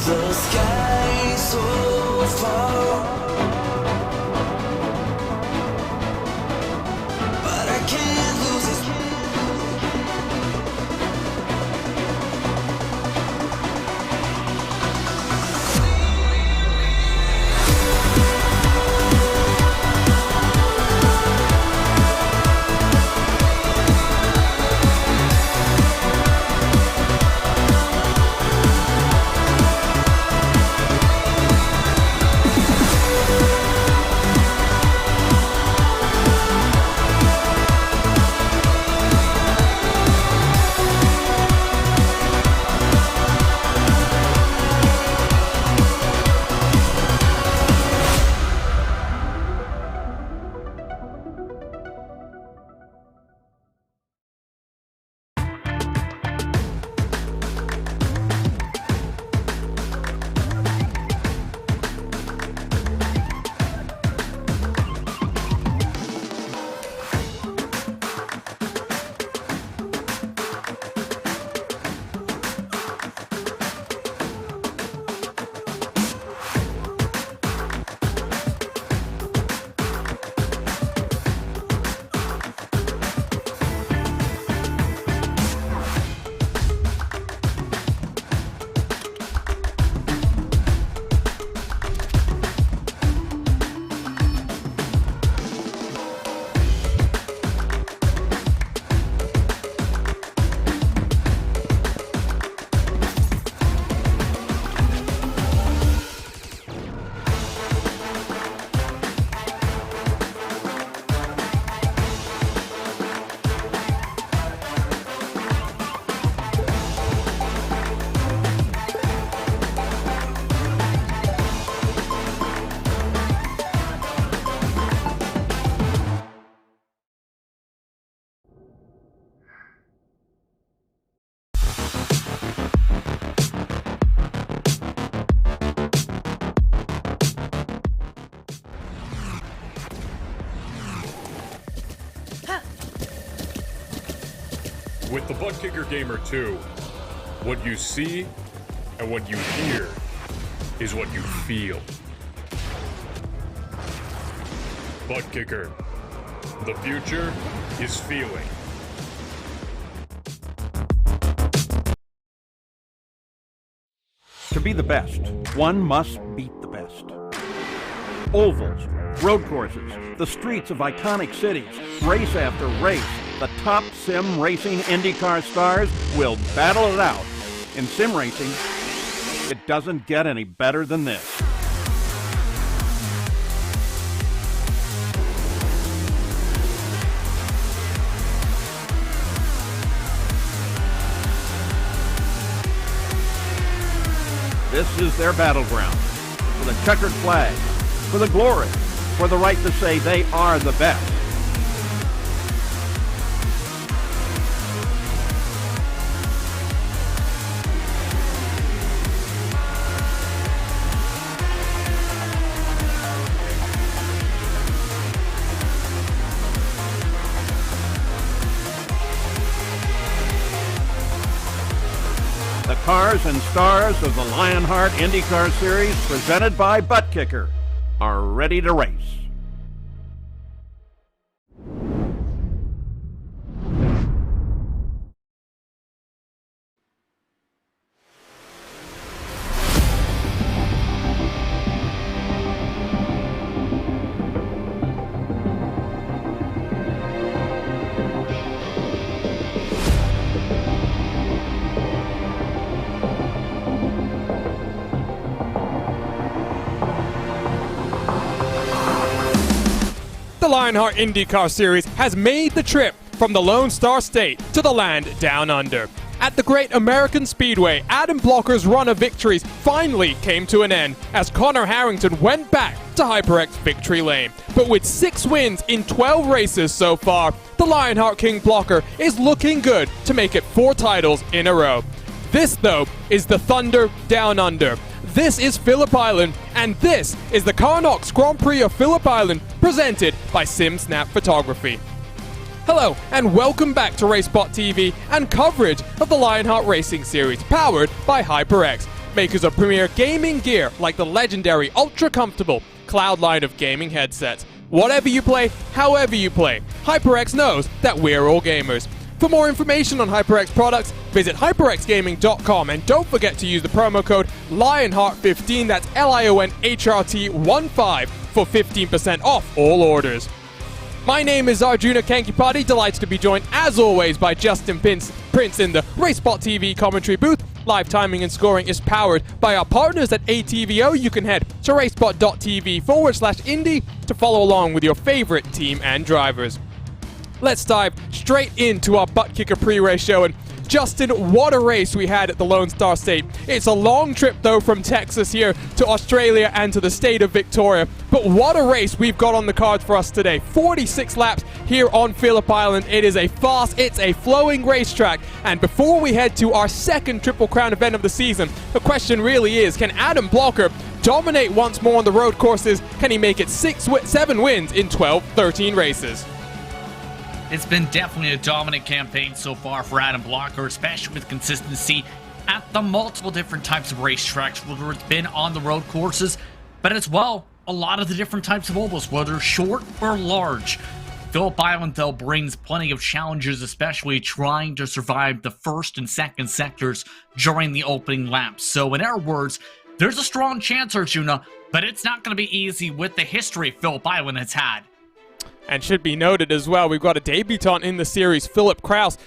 The sky so far, but I can't lose it. With the Buttkicker Gamer 2, what you see and what you hear is what you feel. Buttkicker, the future is feeling. To be the best, one must beat the best. Ovals, road courses, the streets of iconic cities, race after race, the top sim racing IndyCar stars will battle it out. In sim racing, it doesn't get any better than this. This is their battleground, for the checkered flag, for the glory, for the right to say they are the best. The cars and stars of the Lionheart IndyCar Series, presented by Buttkicker, are ready to race. The Lionheart IndyCar Series has made the trip from the Lone Star State to the land down under. At the Great American Speedway, Adam Blocker's run of victories finally came to an end as Connor Harrington went back to HyperX victory lane. But with 6 wins in 12 races so far, the Lionheart King Blocker is looking good to make it 4 titles in a row. This, though, is the Thunder Down Under. This is Phillip Island, and this is the Carnox Grand Prix of Phillip Island, presented by SimSnap Photography. Hello, and welcome back to RaceSpottv and coverage of the Lionheart Racing Series, powered by HyperX. makers of premier gaming gear like the legendary ultra-comfortable Cloud line of gaming headsets. Whatever you play, however you play, HyperX knows that we're all gamers. For more information on HyperX products, visit hyperxgaming.com and don't forget to use the promo code Lionheart15, that's LIONHRT15, for 15% off all orders. My name is Arjuna Kankipati, delighted to be joined as always by Justin Prince in the racespottv commentary booth. Live timing and scoring is powered by our partners at ATVO. You can head to racespot.tv/Indy to follow along with your favorite team and drivers. Let's dive straight into our butt kicker pre-race show. And Justin, what a race we had at the Lone Star State. It's a long trip though from Texas here to Australia and to the state of Victoria. But what a race we've got on the card for us today. 46 laps here on Phillip Island. It is a fast, it's a flowing racetrack. And before we head to our second Triple Crown event of the season, the question really is, can Adam Blocker dominate once more on the road courses? Can he make it 7 wins in 12-13 races? It's been definitely a dominant campaign so far for Adam Blocker, especially with consistency at the multiple different types of racetracks, whether it's been on the road courses, but as well, a lot of the different types of ovals, whether short or large. Phillip Island, though, brings plenty of challenges, especially trying to survive the first and second sectors during the opening laps. So in our words, there's a strong chance, Arjuna, but it's not going to be easy with the history Phillip Island has had. And should be noted as well, we've got a debutant in the series. Philip Kraus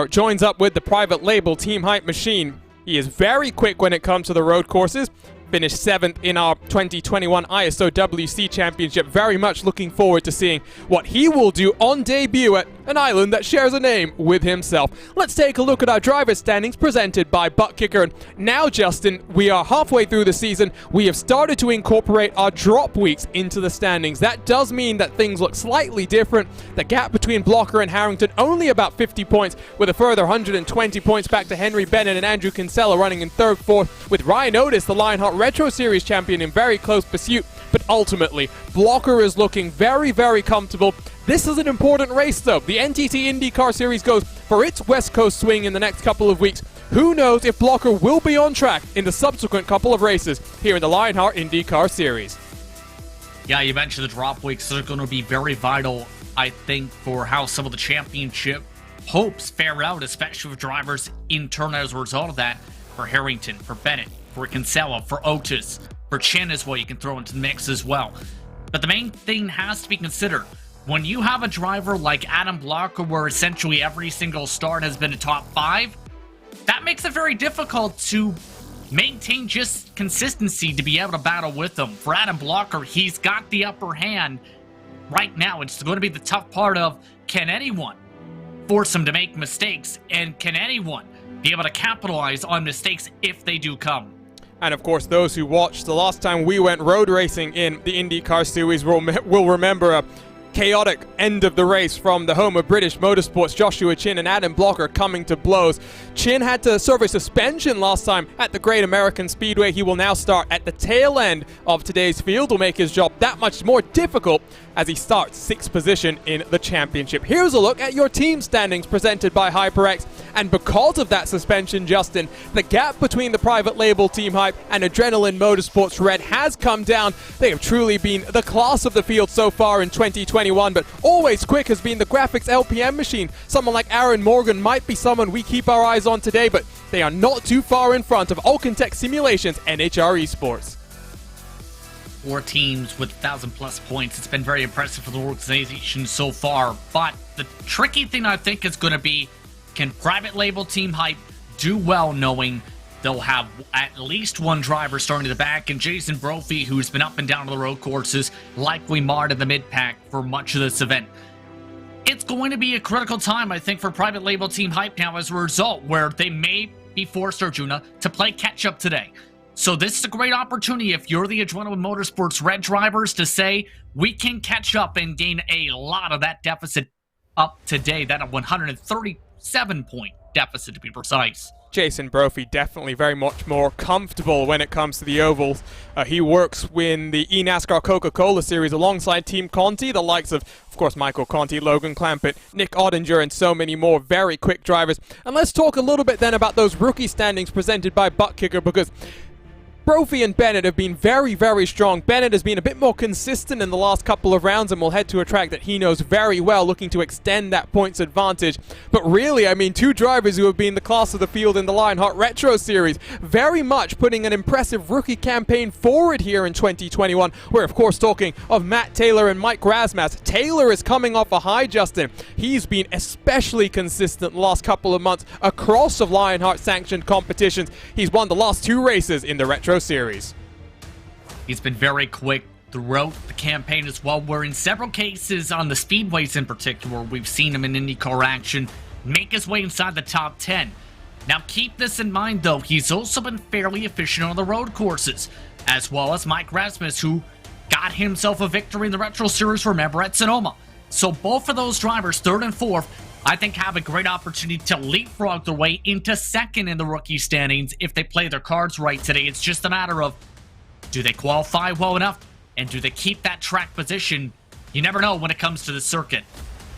joins up with the private label Team Hype Machine. He is very quick when it comes to the road courses. Finished 7th in our 2021 ISO WC Championship. Very much looking forward to seeing what he will do on debut at an island that shares a name with himself. Let's take a look at our driver standings presented by buttkicker. And now, Justin, we are halfway through the season. We have started to incorporate our drop weeks into the standings. That does mean that things look slightly different. The gap between Blocker and Harrington only about 50 points, with a further 120 points back to Henry Bennett and Andrew Kinsella running in third, fourth, with Ryan Otis, the Lionheart Retro Series champion, in very close pursuit. But ultimately, Blocker is looking very, very comfortable. This is an important race, though. The NTT IndyCar Series goes for its West Coast swing in the next couple of weeks. Who knows if Blocker will be on track in the subsequent couple of races here in the Lionheart IndyCar Series. Yeah, you mentioned the drop weeks. They're going to be very vital, I think, for how some of the championship hopes fare out, especially with drivers in turn as a result of that. For Harrington, for Bennett, for Kinsella, for Otis, for Chen as well, you can throw into the mix as well. But the main thing has to be considered. When you have a driver like Adam Blocker, where essentially every single start has been a top 5, that makes it very difficult to maintain just consistency to be able to battle with them. For Adam Blocker, he's got the upper hand right now. It's going to be the tough part of, can anyone force him to make mistakes, and can anyone be able to capitalize on mistakes if they do come? And of course, those who watched the last time we went road racing in the IndyCar Series will remember a chaotic end of the race from the home of British motorsports, Joshua Chin and Adam Blocker coming to blows. Chin had to serve a suspension last time at the Great American Speedway. He will now start at the tail end of today's field. Will make his job that much more difficult as he starts 6th position in the championship. Here's a look at your team standings presented by HyperX. And because of that suspension, Justin, the gap between the private label Team Hype and Adrenaline Motorsports Red has come down. They have truly been the class of the field so far in 2021, but always quick has been the graphics LPM machine. Someone like Aaron Morgan might be someone we keep our eyes on today, but they are not too far in front of Alcantech Simulations NHR Esports. 4 teams with 1,000+ points. It's been very impressive for the organization so far, but the tricky thing I think is going to be, can private label Team Hype do well knowing they'll have at least one driver starting to the back, and Jason Brophy, who's been up and down to the road courses, likely marred in the mid-pack for much of this event. It's going to be a critical time, I think, for private label Team Hype now as a result, where they may be forced, Arjuna, to play catch-up today. So this is a great opportunity if you're the Adrenaline Motorsports Red drivers to say, we can catch up and gain a lot of that deficit up today. That a 137-point deficit to be precise. Jason Brophy definitely very much more comfortable when it comes to the ovals. He works in the eNASCAR Coca-Cola Series alongside Team Conti, the likes of course, Michael Conti, Logan Clampett, Nick Ottinger, and so many more very quick drivers. And let's talk a little bit then about those rookie standings presented by buttkicker, because Brophy and Bennett have been very, very strong. Bennett has been a bit more consistent in the last couple of rounds and will head to a track that he knows very well, looking to extend that points advantage. But really, I mean, two drivers who have been the class of the field in the Lionheart Retro Series, very much putting an impressive rookie campaign forward here in 2021. We're, of course, talking of Matt Taylor and Mike Rasmussen. Taylor is coming off a high, Justin. He's been especially consistent the last couple of months across of Lionheart-sanctioned competitions. He's won the last two races in the Retro Series. He's been very quick throughout the campaign as well, where in several cases on the speedways in particular, we've seen him in IndyCar action make his way inside the top 10. Now keep this in mind though, he's also been fairly efficient on the road courses, as well as Mike Rasmussen, who got himself a victory in the Retro Series, remember, at Sonoma. So both of those drivers, third and fourth, I think have a great opportunity to leapfrog their way into second in the rookie standings if they play their cards right today. It's just a matter of, do they qualify well enough, and do they keep that track position? You never know when it comes to the circuit.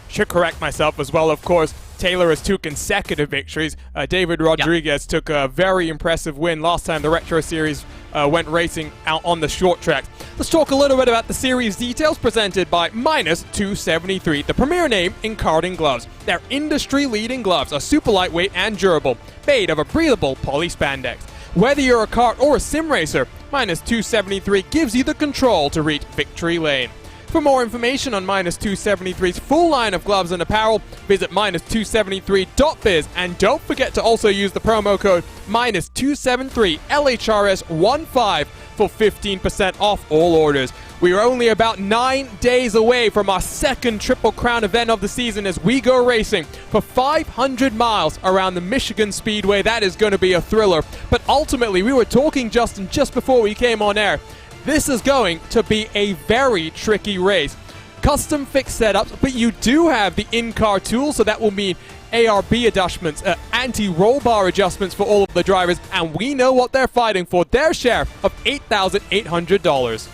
Should correct myself as well, of course. Taylor has two consecutive victories. David Rodriguez took a very impressive win last time the Retro Series went racing out on the short tracks. Let's talk a little bit about the series details presented by Minus 273, the premier name in karting gloves. Their industry-leading gloves are super lightweight and durable, made of a breathable poly spandex. Whether you're a kart or a sim racer, Minus 273 gives you the control to reach victory lane. For more information on Minus 273's full line of gloves and apparel, visit minus273.biz, and don't forget to also use the promo code Minus273LHRS15 for 15% off all orders. We are only about 9 days away from our second Triple Crown event of the season as we go racing for 500 miles around the Michigan Speedway. That is going to be a thriller. But ultimately, we were talking, Justin, just before we came on air. This is going to be a very tricky race. Custom fixed setups, but you do have the in-car tools, so that will mean ARB adjustments, anti-roll bar adjustments for all of the drivers, and we know what they're fighting for, their share of $8,800.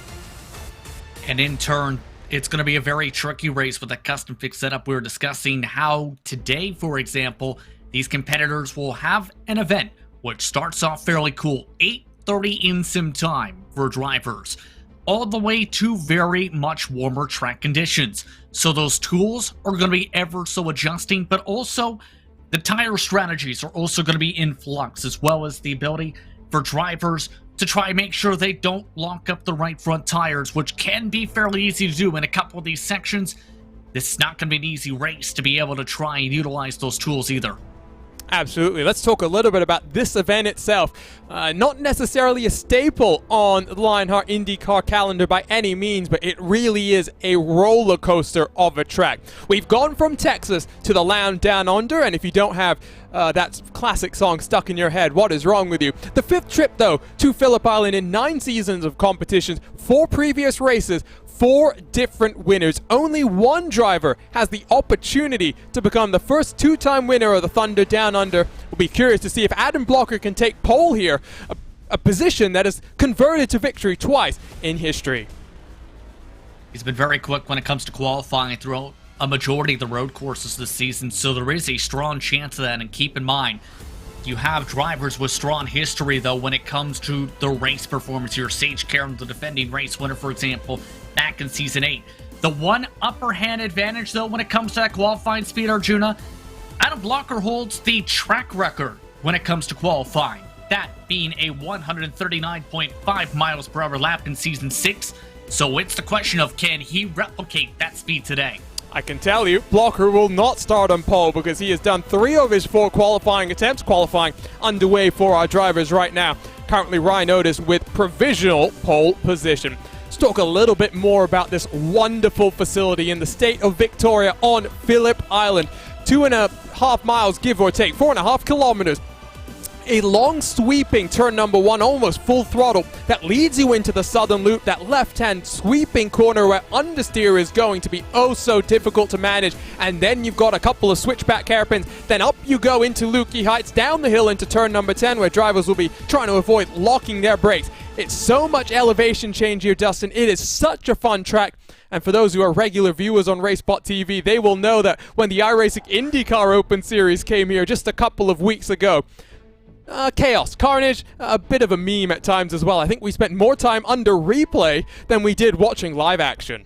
And in turn, it's going to be a very tricky race with a custom fixed setup. We were discussing how today, for example, these competitors will have an event which starts off fairly cool, 8:30 in sim time for drivers, all the way to very much warmer track conditions. So those tools are going to be ever so adjusting, but also the tire strategies are also going to be in flux, as well as the ability for drivers to try and make sure they don't lock up the right front tires, which can be fairly easy to do in a couple of these sections. This is not going to be an easy race to be able to try and utilize those tools either. Absolutely. Let's talk a little bit about this event itself. Not necessarily a staple on the Lionheart IndyCar calendar by any means, but it really is a roller coaster of a track. We've gone from Texas to the land down under, and if you don't have that classic song stuck in your head, what is wrong with you? The fifth trip, though, to Phillip Island in 9 seasons of competitions, 4 previous races, 4 different winners. Only one driver has the opportunity to become the first 2-time winner of the Thunder Down Under. We'll be curious to see if Adam Blocker can take pole here, a position that has converted to victory twice in history. He's been very quick when it comes to qualifying throughout a majority of the road courses this season, so there is a strong chance of that. And keep in mind, you have drivers with strong history, though, when it comes to the race performance here. Sage Karam, the defending race winner, for example, back in Season 8. The one upper hand advantage, though, when it comes to that qualifying speed, Arjuna, Adam Blocker holds the track record when it comes to qualifying. That being a 139.5 miles per hour lap in Season 6. So it's the question of, can he replicate that speed today? I can tell you, Blocker will not start on pole because he has done 3 of his 4 qualifying attempts. Qualifying underway for our drivers right now. Currently, Ryan Otis with provisional pole position. Let's talk a little bit more about this wonderful facility in the state of Victoria on Phillip Island. 2.5 miles, give or take, 4.5 kilometers. A long sweeping turn number 1, almost full throttle, that leads you into the southern loop, that left-hand sweeping corner where understeer is going to be oh so difficult to manage, and then you've got a couple of switchback hairpins, then up you go into Lukey Heights, down the hill into turn number 10 where drivers will be trying to avoid locking their brakes. It's so much elevation change here, Dustin. It is such a fun track. And for those who are regular viewers on RaceSpottv, they will know that when the iRacing IndyCar Open Series came here just a couple of weeks ago, chaos, carnage, a bit of a meme at times as well. I think we spent more time under replay than we did watching live action.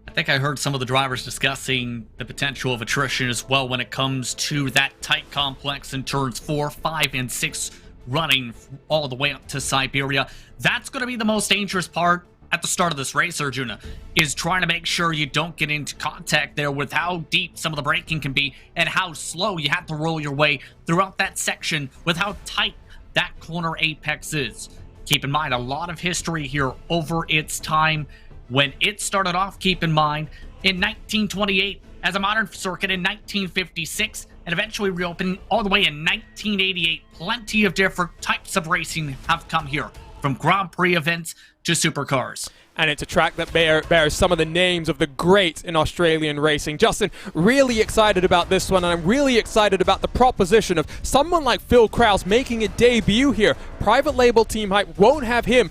I think I heard some of the drivers discussing the potential of attrition as well when it comes to that tight complex in turns 4, 5, and 6 running all the way up to Siberia. That's going to be the most dangerous part at the start of this race, Arjuna, is trying to make sure you don't get into contact there with how deep some of the braking can be and how slow you have to roll your way throughout that section with how tight that corner apex is. Keep in mind, a lot of history here over its time. When it started off, keep in mind, in 1928 as a modern circuit, in 1956, and eventually reopening all the way in 1988. Plenty of different types of racing have come here, from Grand Prix events to supercars. And it's a track that bears some of the names of the greats in Australian racing. Justin, really excited about this one, and I'm really excited about the proposition of someone like Phil Krause making a debut here. Private label Team Hype won't have him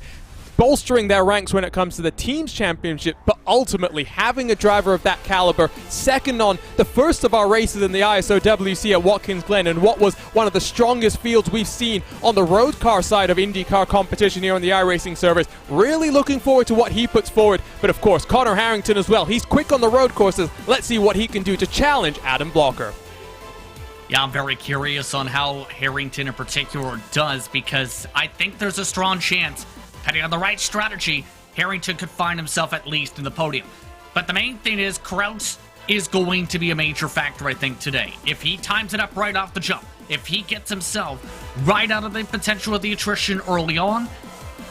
bolstering their ranks when it comes to the team's championship, but ultimately having a driver of that caliber second on the first of our races in the ISOWC at Watkins Glen, and what was one of the strongest fields we've seen on the road car side of IndyCar competition here on the iRacing service. Really looking forward to what he puts forward, but of course Connor Harrington as well. He's quick on the road courses. Let's see what he can do to challenge Adam Blocker. Yeah, I'm very curious on how Harrington in particular does, because I think there's a strong chance, depending on the right strategy, Harrington could find himself at least in the podium. But the main thing is Krause is going to be a major factor, I think, today. If he times it up right off the jump, if he gets himself right out of the potential of the attrition early on,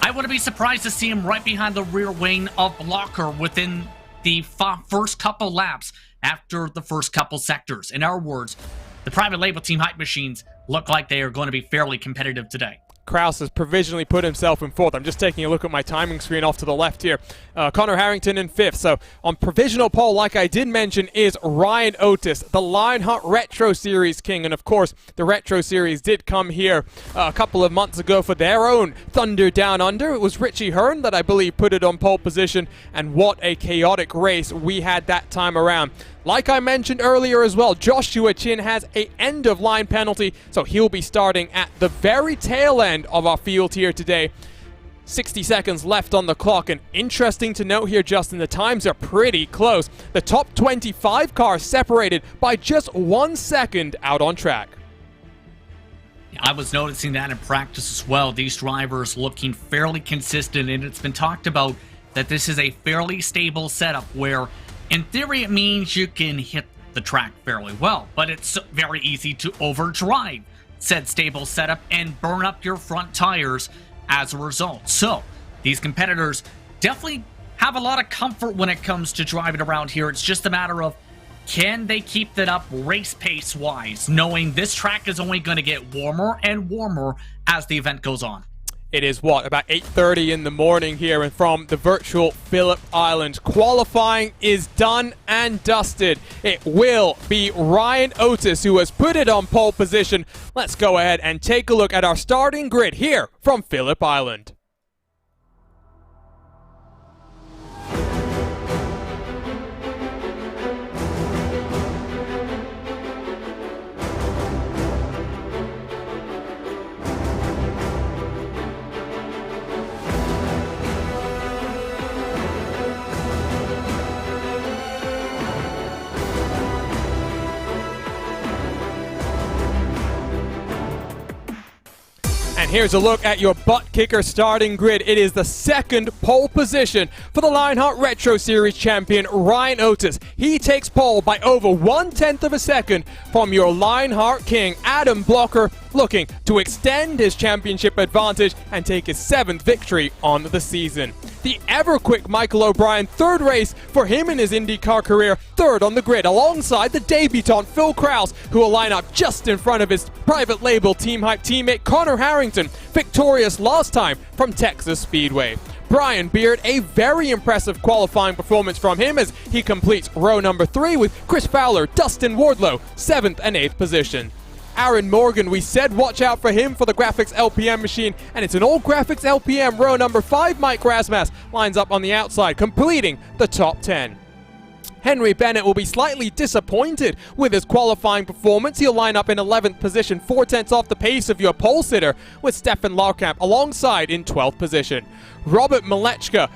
I wouldn't be surprised to see him right behind the rear wing of Blocker within the first couple laps after the first couple sectors. In our words, the private label Team Hype machines look like they are going to be fairly competitive today. Krause has provisionally put himself in fourth. I'm just taking a look at my timing screen off to the left here. Connor Harrington in fifth. So on provisional pole, like I did mention, is Ryan Otis, the Lionheart Retro Series king. And of course, the Retro Series did come here a couple of months ago for their own Thunder Down Under. It was Richie Hearn that I believe put it on pole position. And what a chaotic race we had that time around. Like I mentioned earlier as well, Joshua Chin has an end-of-line penalty, so he'll be starting at the very tail end of our field here today. 60 seconds left on the clock, and interesting to note here, Justin, the times are pretty close. The top 25 cars separated by just 1 second out on track. I was noticing that in practice as well. These drivers looking fairly consistent, and it's been talked about that this is a fairly stable setup where in theory, it means you can hit the track fairly well, but it's very easy to overdrive said stable setup and burn up your front tires as a result. So, these competitors definitely have a lot of comfort when it comes to driving around here. It's just a matter of, can they keep that up race pace-wise, knowing this track is only going to get warmer and warmer as the event goes on. It is, about 8:30 in the morning here, and from the virtual Phillip Island. Qualifying is done and dusted. It will be Ryan Otis who has put it on pole position. Let's go ahead and take a look at our starting grid here from Phillip Island. And here's a look at your butt kicker starting grid. It is the second pole position for the Lionheart Retro Series champion, Ryan Otis. He takes pole by over 1/10 of a second from your Lionheart king, Adam Blocker, looking to extend his championship advantage and take his 7th victory on the season. The ever-quick Michael O'Brien, third race for him in his IndyCar career, third on the grid, alongside the debutant Phil Krause, who will line up just in front of his private label Team Hype teammate Connor Harrington, victorious last time from Texas Speedway. Brian Beard, a very impressive qualifying performance from him as he completes row number 3 with Chris Fowler, Dustin Wardlow, 7th and 8th position. Aaron Morgan, we said watch out for him for the Graphics LPM machine, and it's an all Graphics LPM row number 5. Mike Rasmas lines up on the outside, completing the top 10. Henry Bennett will be slightly disappointed with his qualifying performance. He'll line up in 11th position, 4/10 off the pace of your pole sitter, with Stefan Larkamp alongside in 12th position. Robert Malechka,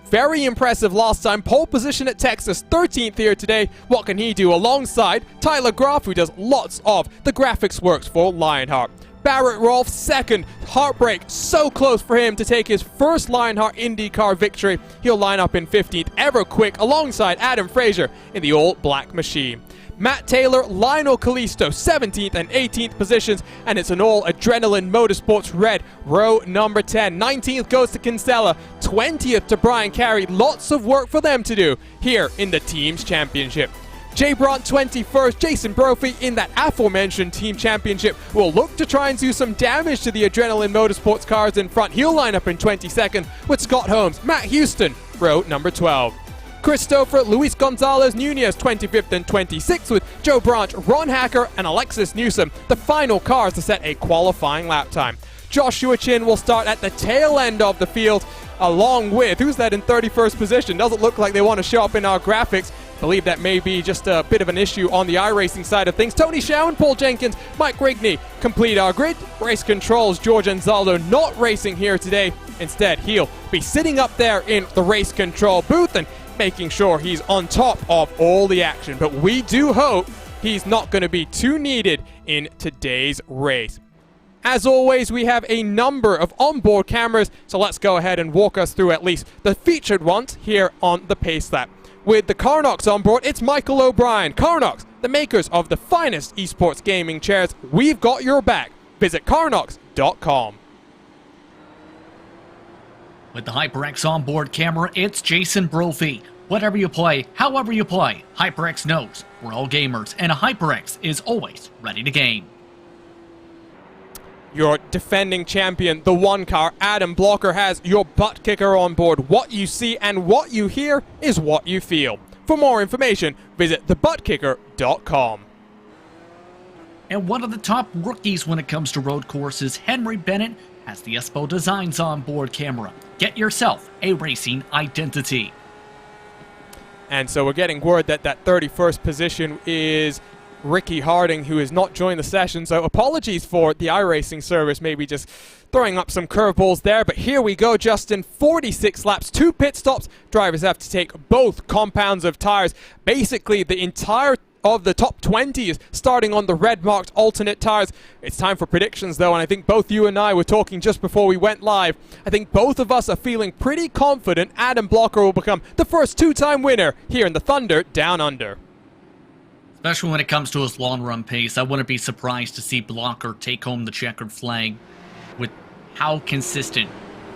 very impressive last time, pole position at Texas, 13th here today. What can he do alongside Tyler Graf, who does lots of the graphics works for Lionheart. Barrett Rolfe, second. Heartbreak, so close for him to take his first Lionheart IndyCar victory. He'll line up in 15th, ever quick, alongside Adam Fraser in the all-black machine. Matt Taylor, Lionel Kalisto, 17th and 18th positions, and it's an all-adrenaline motorsports red, row number 10. 19th goes to Kinsella, 20th to Brian Carey. Lots of work for them to do here in the Teams Championship. Jay Brandt 21st, Jason Brophy in that aforementioned team championship will look to try and do some damage to the Adrenaline Motorsports cars in front. He'll line up in 22nd with Scott Holmes, Matt Houston, row number 12. Christopher Luis Gonzalez Nunez 25th and 26th with Joe Branch, Ron Hacker and Alexis Newsom, the final cars to set a qualifying lap time. Joshua Chin will start at the tail end of the field along with, who's that in 31st position? Doesn't look like they want to show up in our graphics. Believe that may be just a bit of an issue on the iRacing side of things. Tony Shaw and Paul Jenkins, Mike Rigney complete our grid. Race controls, George Anzaldo not racing here today. Instead, he'll be sitting up there in the race control booth and making sure he's on top of all the action. But we do hope he's not going to be too needed in today's race. As always, we have a number of onboard cameras, so let's go ahead and walk us through at least the featured ones here on the pace lap. With the Carnox on board, it's Michael O'Brien. Carnox, the makers of the finest esports gaming chairs, we've got your back. Visit carnox.com. With the HyperX onboard camera, it's Jason Brophy. Whatever you play, however you play, HyperX knows we're all gamers, and a HyperX is always ready to game. Your defending champion, the one car, Adam Blocker, has your butt kicker on board. What you see and what you hear is what you feel. For more information, visit thebuttkicker.com. And one of the top rookies when it comes to road courses, Henry Bennett, has the Espo Designs onboard camera. Get yourself a racing identity. And so we're getting word that that 31st position is Ricky Harding, who has not joined the session, so apologies for the iRacing service maybe just throwing up some curveballs there, but here we go, Justin. 46 laps, 2 pit stops. Drivers have to take both compounds of tires. Basically, the entire of the top 20 is starting on the red-marked alternate tires. It's time for predictions, though, and I think both you and I were talking just before we went live. I think both of us are feeling pretty confident Adam Blocker will become the first 2-time winner here in the Thunder Down Under. Especially when it comes to his long-run pace, I wouldn't be surprised to see Blocker take home the checkered flag with how consistent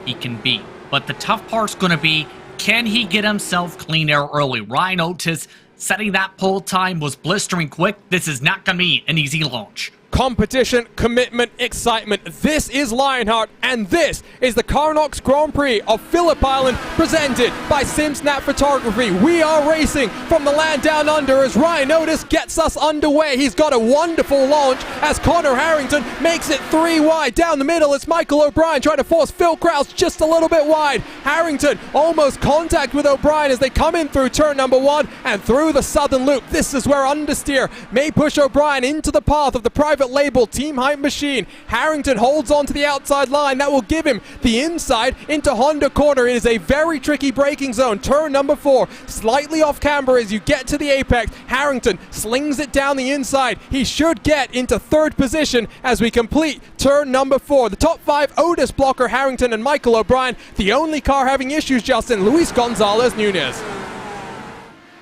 he can be. But the tough part's going to be, can he get himself clean air early? Ryan Otis setting that pole time was blistering quick. This is not going to be an easy launch. Competition, commitment, excitement. This is Lionheart, and this is the Carnox Grand Prix of Phillip Island, presented by SimSnap Photography. We are racing from the land down under as Ryan Otis gets us underway. He's got a wonderful launch as Connor Harrington makes it 3 wide. Down the middle, it's Michael O'Brien trying to force Phil Krause just a little bit wide. Harrington almost contact with O'Brien as they come in through turn number 1 and through the southern loop. This is where understeer may push O'Brien into the path of the private label Team Hype machine. Harrington holds on to the outside line. That will give him the inside into Honda corner. It is a very tricky braking zone. Turn number 4, slightly off camber as you get to the apex. Harrington slings it down the inside. He should get into 3rd position as we complete turn number 4. The top 5, Otis, Blocker, Harrington, and Michael O'Brien. The only car having issues, Justin, Luis Gonzalez Nunez.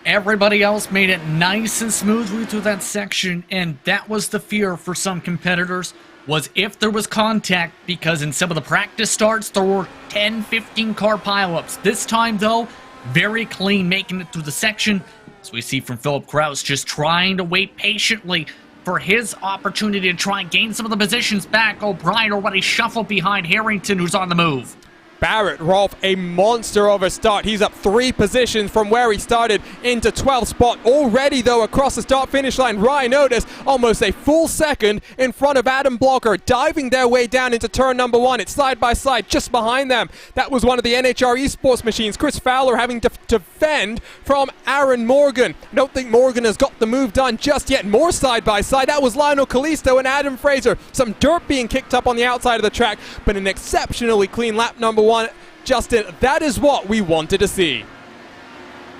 Everybody else made it nice and smoothly through that section, and that was the fear for some competitors, was if there was contact, because in some of the practice starts, there were 10, 15 car pileups. This time, though, very clean making it through the section, as we see from Philip Krause just trying to wait patiently for his opportunity to try and gain some of the positions back. O'Brien already shuffled behind Harrington, who's on the move. Barrett Rolfe, a monster of a start. He's up 3 positions from where he started into 12th spot. Already, though, across the start-finish line, Ryan Otis almost a full second in front of Adam Blocker, diving their way down into turn number 1. It's side by side just behind them. That was one of the NHR esports machines. Chris Fowler having to defend from Aaron Morgan. I don't think Morgan has got the move done just yet. More side by side. That was Lionel Kalisto and Adam Fraser. Some dirt being kicked up on the outside of the track, but an exceptionally clean lap number 1. Justin, that is what we wanted to see.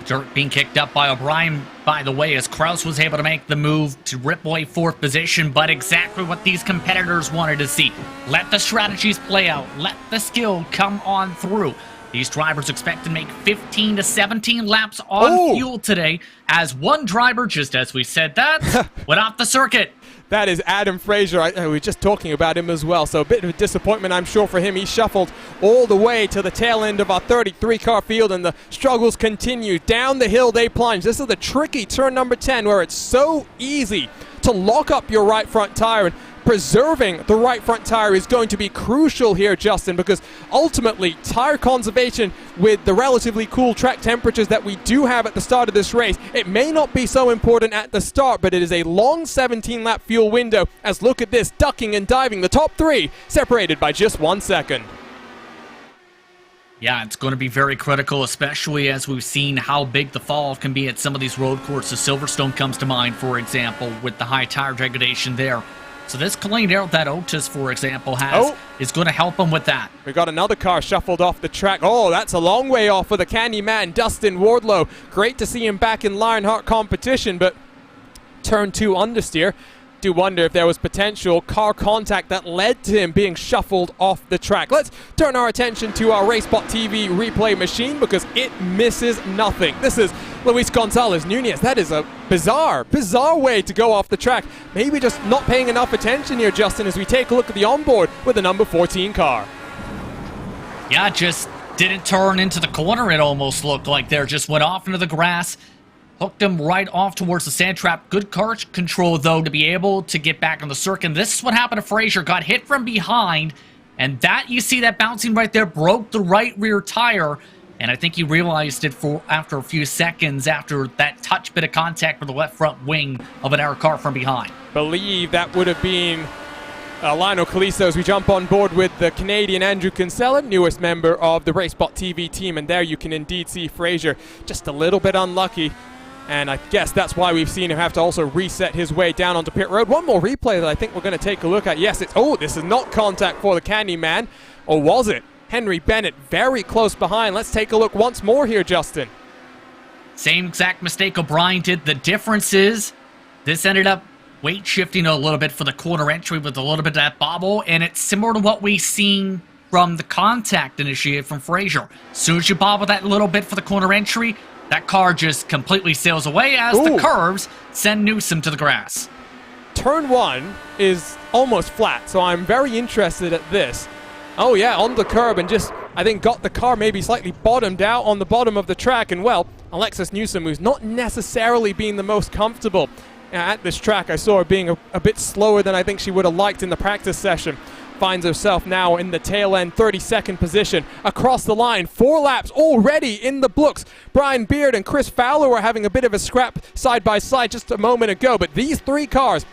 Dirt being kicked up by O'Brien, by the way, as Kraus was able to make the move to rip away 4th position, but exactly what these competitors wanted to see. Let the strategies play out. Let the skill come on through. These drivers expect to make 15 to 17 laps on fuel today, as one driver, just as we said that, went off the circuit. That is Adam Fraser. We were just talking about him as well, so a bit of a disappointment, I'm sure, for him. He shuffled all the way to the tail end of our 33-car field, and the struggles continue. Down the hill they plunge. This is the tricky turn number 10, where it's so easy to lock up your right front tire, and preserving the right front tire is going to be crucial here, Justin, because ultimately tire conservation with the relatively cool track temperatures that we do have at the start of this race, it may not be so important at the start, but it is a long 17-lap fuel window, as look at this, ducking and diving, the top 3 separated by just 1 second. Yeah, it's going to be very critical, especially as we've seen how big the fall can be at some of these road courses. Silverstone comes to mind, for example, with the high tire degradation there. So this clean air that Otis, for example, has is going to help him with that. We got another car shuffled off the track. Oh, that's a long way off for the candy man, Dustin Wardlow. Great to see him back in Lionheart competition, but turn 2 understeer. Do wonder if there was potential car contact that led to him being shuffled off the track. Let's turn our attention to our racespottv replay machine, because it misses nothing. This is Luis Gonzalez Nunez. That is a bizarre way to go off the track. Maybe just not paying enough attention here, Justin, as we take a look at the onboard with the number 14 car. Yeah, just didn't turn into the corner, it almost looked like there. Just went off into the grass. Hooked him right off towards the sand trap. Good car control, though, to be able to get back on the circuit. And this is what happened to Fraser. Got hit from behind, and that, you see that bouncing right there, broke the right rear tire. And I think he realized it after a few seconds after that touch bit of contact with the left front wing of another car from behind. Believe that would have been Lionel Kalisto, as we jump on board with the Canadian Andrew Kinsella, newest member of the racespottv team. And there you can indeed see Fraser just a little bit unlucky. And I guess that's why we've seen him have to also reset his way down onto pit road. One more replay that I think we're going to take a look at. Yes, it's... Oh, this is not contact for the candy man. Or was it? Henry Bennett very close behind. Let's take a look once more here, Justin. Same exact mistake O'Brien did. The difference is this ended up weight shifting a little bit for the corner entry with a little bit of that bobble. And it's similar to what we've seen from the contact initiated from Fraser. As soon as you bobble that little bit for the corner entry, that car just completely sails away as the curves send Newsom to the grass. Turn 1 is almost flat, so I'm very interested at this. Oh yeah, on the curb, and just, I think, got the car maybe slightly bottomed out on the bottom of the track. And well, Alexis Newsom, who's not necessarily being the most comfortable at this track, I saw her being a bit slower than I think she would have liked in the practice session, finds herself now in the tail end 32nd position across the line. 4 laps already in the books. Brian Beard and Chris Fowler were having a bit of a scrap side by side just a moment ago, but these 3 cars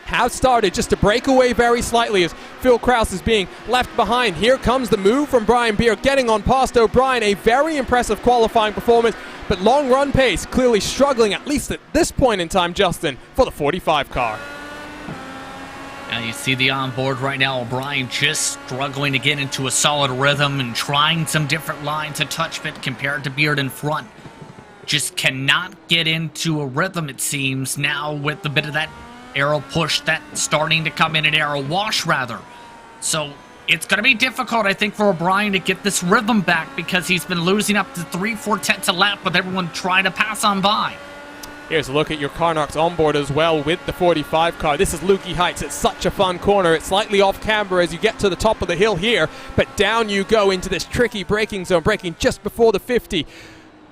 have started just to break away very slightly as Phil Kraus is being left behind. Here comes the move from Brian Beard, getting on past O'Brien. A very impressive qualifying performance, but long run pace clearly struggling, at least at this point in time, Justin, for the 45 car. And you see the onboard right now, O'Brien just struggling to get into a solid rhythm and trying some different lines of touch fit compared to Beard in front. Just cannot get into a rhythm, it seems, now with a bit of that aero push that's starting to come in, an aero wash, rather. So it's going to be difficult, I think, for O'Brien to get this rhythm back, because he's been losing up to 3-4 tenths a lap with everyone trying to pass on by. Here's a look at your Carnox onboard as well with the 45 car. This is Lukey Heights. It's such a fun corner. It's slightly off camber as you get to the top of the hill here, but down you go into this tricky braking zone, braking just before the 50.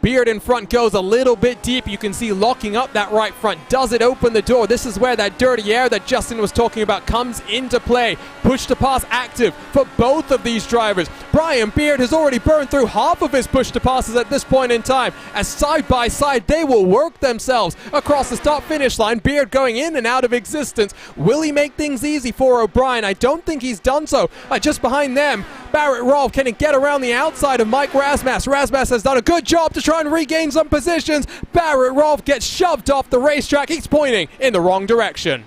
Beard in front goes a little bit deep. You can see locking up that right front. Does it open the door? This is where that dirty air that Justin was talking about comes into play. Push to pass active for both of these drivers. Brian Beard has already burned through half of his push to passes at this point in time. As side by side, they will work themselves across the start-finish line. Beard going in and out of existence. Will he make things easy for O'Brien? I don't think he's done so. Just behind them, Barrett Rolfe can get around the outside of Mike Rasmus. Rasmus has done a good job to try and regain some positions. Barrett Rolfe gets shoved off the racetrack. He's pointing in the wrong direction.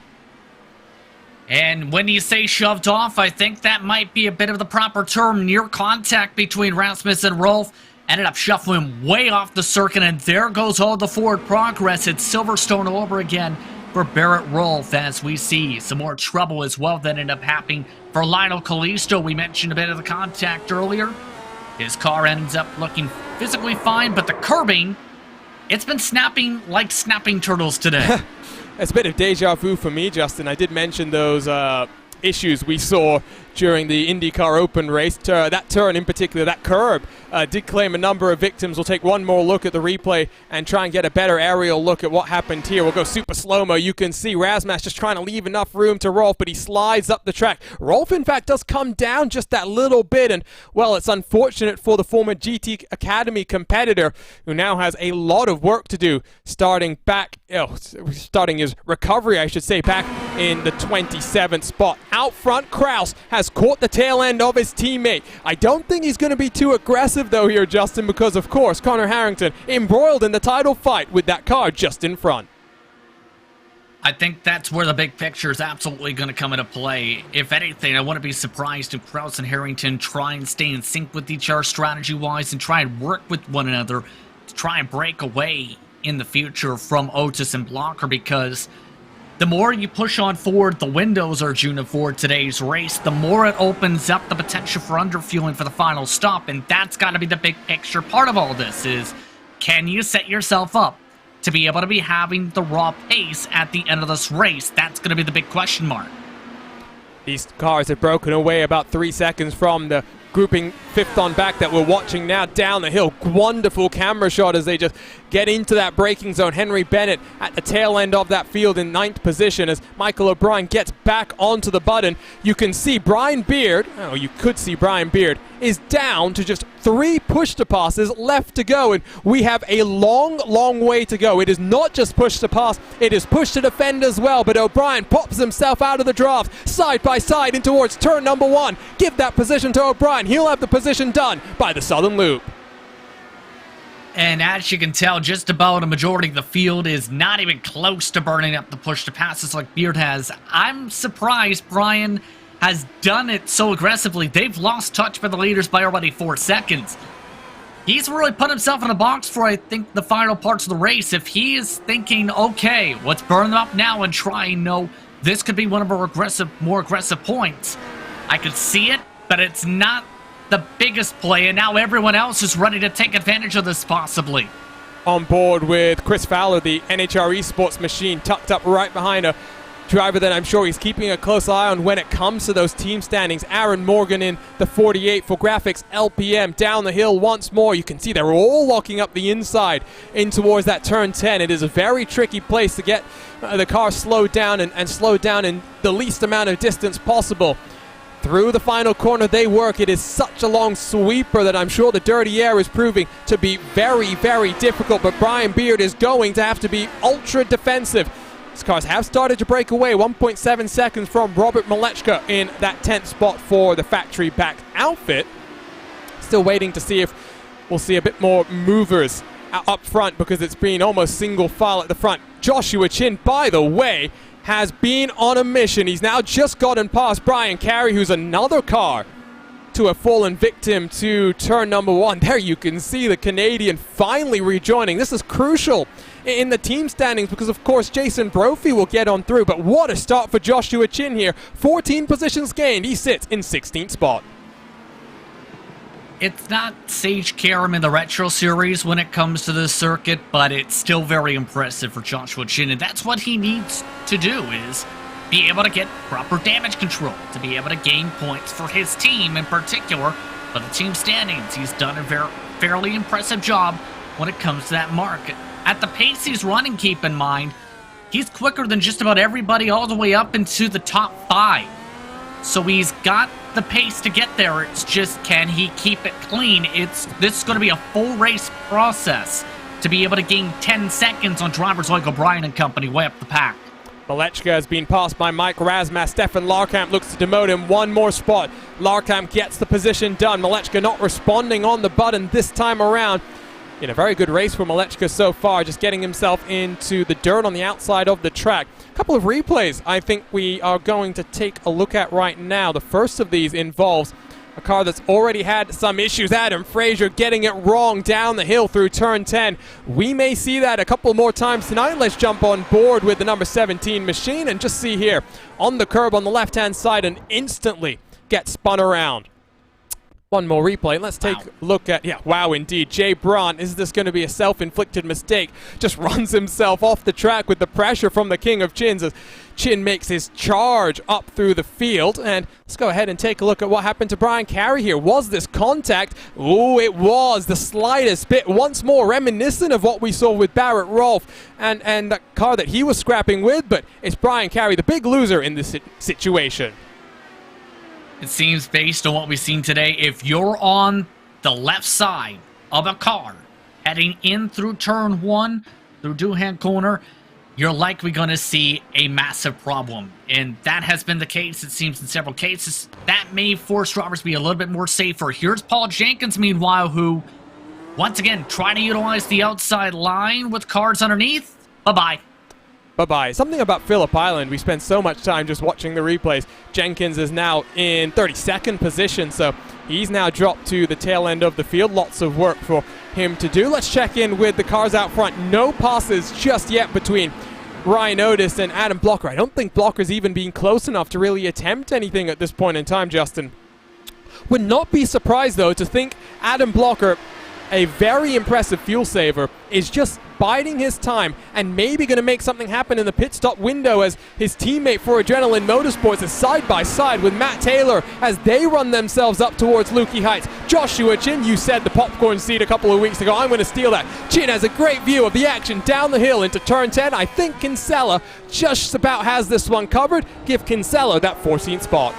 And when you say shoved off, I think that might be a bit of the proper term. Near contact between Rasmus and Rolfe. Ended up shuffling way off the circuit, and there goes all the forward progress. It's Silverstone all over again for Barrett Rolfe, as we see some more trouble as well that ended up happening for Lionel Kalisto. We mentioned a bit of the contact earlier. His car ends up looking physically fine, but the curbing, it's been snapping like snapping turtles today. It's a bit of deja vu for me, Justin. I did mention those issues we saw during the IndyCar Open race. That turn in particular, that curb, did claim a number of victims. We'll take one more look at the replay and try and get a better aerial look at what happened here. We'll go super slow-mo. You can see Rasmus just trying to leave enough room to Rolfe, but he slides up the track. Rolfe, in fact, does come down just that little bit, and, well, it's unfortunate for the former GT Academy competitor, who now has a lot of work to do, starting his recovery, I should say, back in the 27th spot. Out front, Kraus has caught the tail end of his teammate. I don't think he's going to be too aggressive, though, here, Justin, because, of course, Connor Harrington embroiled in the title fight with that car just in front. I think that's where the big picture is absolutely going to come into play. If anything, I wouldn't be surprised if Kraus and Harrington try and stay in sync with each other strategy-wise and try and work with one another to try and break away in the future from Otis and Blocker, because the more you push on forward the windows, Arjuna, for today's race, the more it opens up the potential for underfueling for the final stop, and that's got to be the big picture part of all this is, can you set yourself up to be able to be having the raw pace at the end of this race? That's going to be the big question mark. These cars have broken away about 3 seconds from the grouping fifth on back that we're watching now down the hill. Wonderful camera shot as they just get into that braking zone. Henry Bennett at the tail end of that field in 9th position as Michael O'Brien gets back onto the button. You can see Brian Beard, is down to just 3 push-to-passes left to go, and we have a long way to go. It is not just push-to-pass, it is push-to-defend as well, but O'Brien pops himself out of the draft, side by side in towards turn number 1. Give that position to O'Brien. He'll have the position done by the Southern Loop. And as you can tell, just about a majority of the field is not even close to burning up the push-to-passes like Beard has. I'm surprised Brian has done it so aggressively. They've lost touch with the leaders by already 4 seconds. He's really put himself in a box for, I think, the final parts of the race. If he is thinking, okay, let's burn them up now and try and know this could be one of our more aggressive points, I could see it, but it's not the biggest play, and now everyone else is ready to take advantage of this possibly. On board with Chris Fowler, the NHR Esports machine, tucked up right behind a driver that I'm sure he's keeping a close eye on when it comes to those team standings. Aaron Morgan in the 48 for Graphics LPM. Down the hill once more. You can see they're all locking up the inside in towards that turn 10. It is a very tricky place to get the car slowed down and slowed down in the least amount of distance possible. Through the final corner they work. It is such a long sweeper that I'm sure the dirty air is proving to be very difficult, but Brian Beard is going to have to be ultra defensive. These cars have started to break away. 1.7 seconds from Robert Malechka in that 10th spot for the factory back outfit. Still waiting to see if we'll see a bit more movers up front, because it's been almost single file at the front. Joshua Chin, by the way, has been on a mission. He's now just gotten past Brian Carey, who's another car to have fallen victim to turn number 1. There you can see the Canadian finally rejoining. This is crucial in the team standings because, of course, Jason Brophy will get on through. But what a start for Joshua Chin here. 14 positions gained. He sits in 16th spot. It's not Sage Karam in the Retro Series when it comes to this circuit, but it's still very impressive for Joshua Chin, and that's what he needs to do, is be able to get proper damage control, to be able to gain points for his team in particular, but the team standings. He's done a fairly impressive job when it comes to that mark. At the pace he's running, keep in mind, he's quicker than just about everybody all the way up into the top 5. So he's got the pace to get there. It's just, can he keep it clean? This is going to be a full race process to be able to gain 10 seconds on drivers like O'Brien and company way up the pack. Malechka has been passed by Mike Razmas. Stefan Larkamp looks to demote him one more spot. Larkamp gets the position done. Malechka not responding on the button this time around. In a very good race for Malechka so far, just getting himself into the dirt on the outside of the track. A couple of replays I think we are going to take a look at right now. The first of these involves a car that's already had some issues. Adam Frazier getting it wrong down the hill through turn 10. We may see that a couple more times tonight. Let's jump on board with the number 17 machine and just see here on the curb on the left-hand side and instantly get spun around. One more replay. Let's take a look at, wow indeed. Jay Braun, is this going to be a self-inflicted mistake? Just runs himself off the track with the pressure from the King of Chins as Chin makes his charge up through the field. And let's go ahead and take a look at what happened to Brian Carey here. Was this contact? Oh, it was the slightest bit. Once more reminiscent of what we saw with Barrett Rolfe and that car that he was scrapping with, but it's Brian Carey, the big loser in this situation. It seems, based on what we've seen today, if you're on the left side of a car heading in through turn 1, through Doohan Corner, you're likely going to see a massive problem. And that has been the case, it seems, in several cases. That may force drivers to be a little bit more safer. Here's Paul Jenkins, meanwhile, who, once again, trying to utilize the outside line with cars underneath. Bye-bye. Bye-bye. Something about Phillip Island. We spend so much time just watching the replays. Jenkins is now in 32nd position, so he's now dropped to the tail end of the field. Lots of work for him to do. Let's check in with the cars out front. No passes just yet between Ryan Otis and Adam Blocker. I don't think Blocker's even been close enough to really attempt anything at this point in time, Justin. Would not be surprised, though, to think Adam Blocker, a very impressive fuel saver, is just biding his time and maybe going to make something happen in the pit stop window as his teammate for Adrenaline Motorsports is side by side with Matt Taylor as they run themselves up towards Lukey Heights. Joshua Chin, you said the popcorn seat a couple of weeks ago. I'm going to steal that. Chin has a great view of the action down the hill into turn 10. I think Kinsella just about has this one covered. Give Kinsella that 14th spot.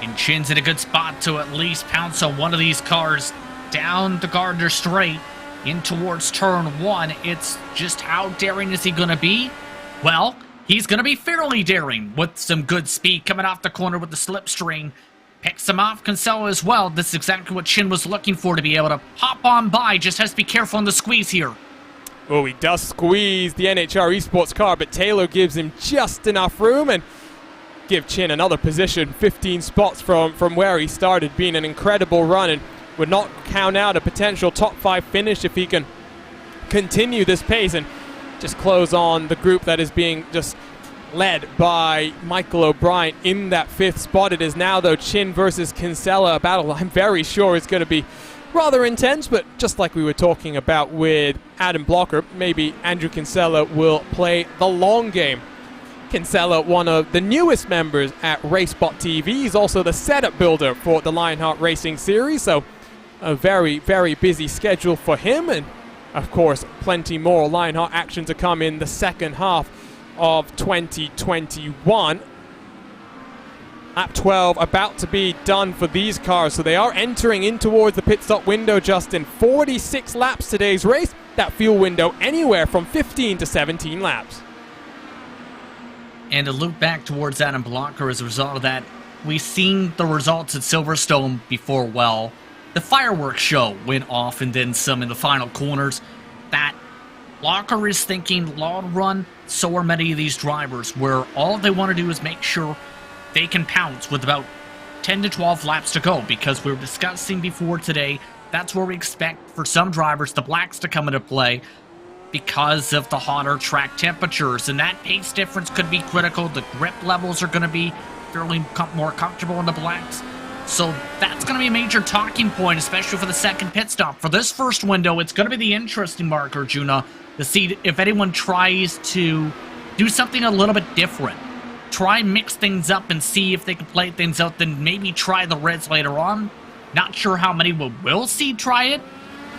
And Chin's in a good spot to at least pounce on one of these cars down the Gardner Straight in towards turn 1. It's just how daring is he going to be? Well, he's going to be fairly daring with some good speed coming off the corner with the slipstream. Picks him off Kinsella as well. This is exactly what Chin was looking for, to be able to hop on by. Just has to be careful on the squeeze here. Oh, he does squeeze the NHR Esports car, but Taylor gives him just enough room and give Chin another position, 15 spots from where he started, being an incredible run, and would not count out a potential top 5 finish if he can continue this pace and just close on the group that is being just led by Michael O'Brien in that 5th spot. It is now, though, Chin versus Kinsella, a battle I'm very sure is going to be rather intense, but just like we were talking about with Adam Blocker, maybe Andrew Kinsella will play the long game. Kinsella, one of the newest members at racespottv. He's also the setup builder for the Lionheart Racing Series, so a very, very busy schedule for him, and of course plenty more Lionheart action to come in the second half of 2021. Lap 12 about to be done for these cars, so they are entering in towards the pit stop window, Justin. 46 laps today's race. That fuel window anywhere from 15 to 17 laps. And to loop back towards Adam Blocker as a result of that, we've seen the results at Silverstone before. Well, the fireworks show went off and then some in the final corners. That Blocker is thinking long run, so are many of these drivers, where all they want to do is make sure they can pounce with about 10 to 12 laps to go, because we were discussing before today, that's where we expect for some drivers the blacks to come into play because of the hotter track temperatures, and that pace difference could be critical. The grip levels are going to be fairly more comfortable in the blacks, so that's going to be a major talking point, especially for the second pit stop. For this first window, it's going to be the interesting marker, Juna, to see if anyone tries to do something a little bit different. Try mix things up and see if they can play things out, then maybe try the reds later on. Not sure how many we'll see try it,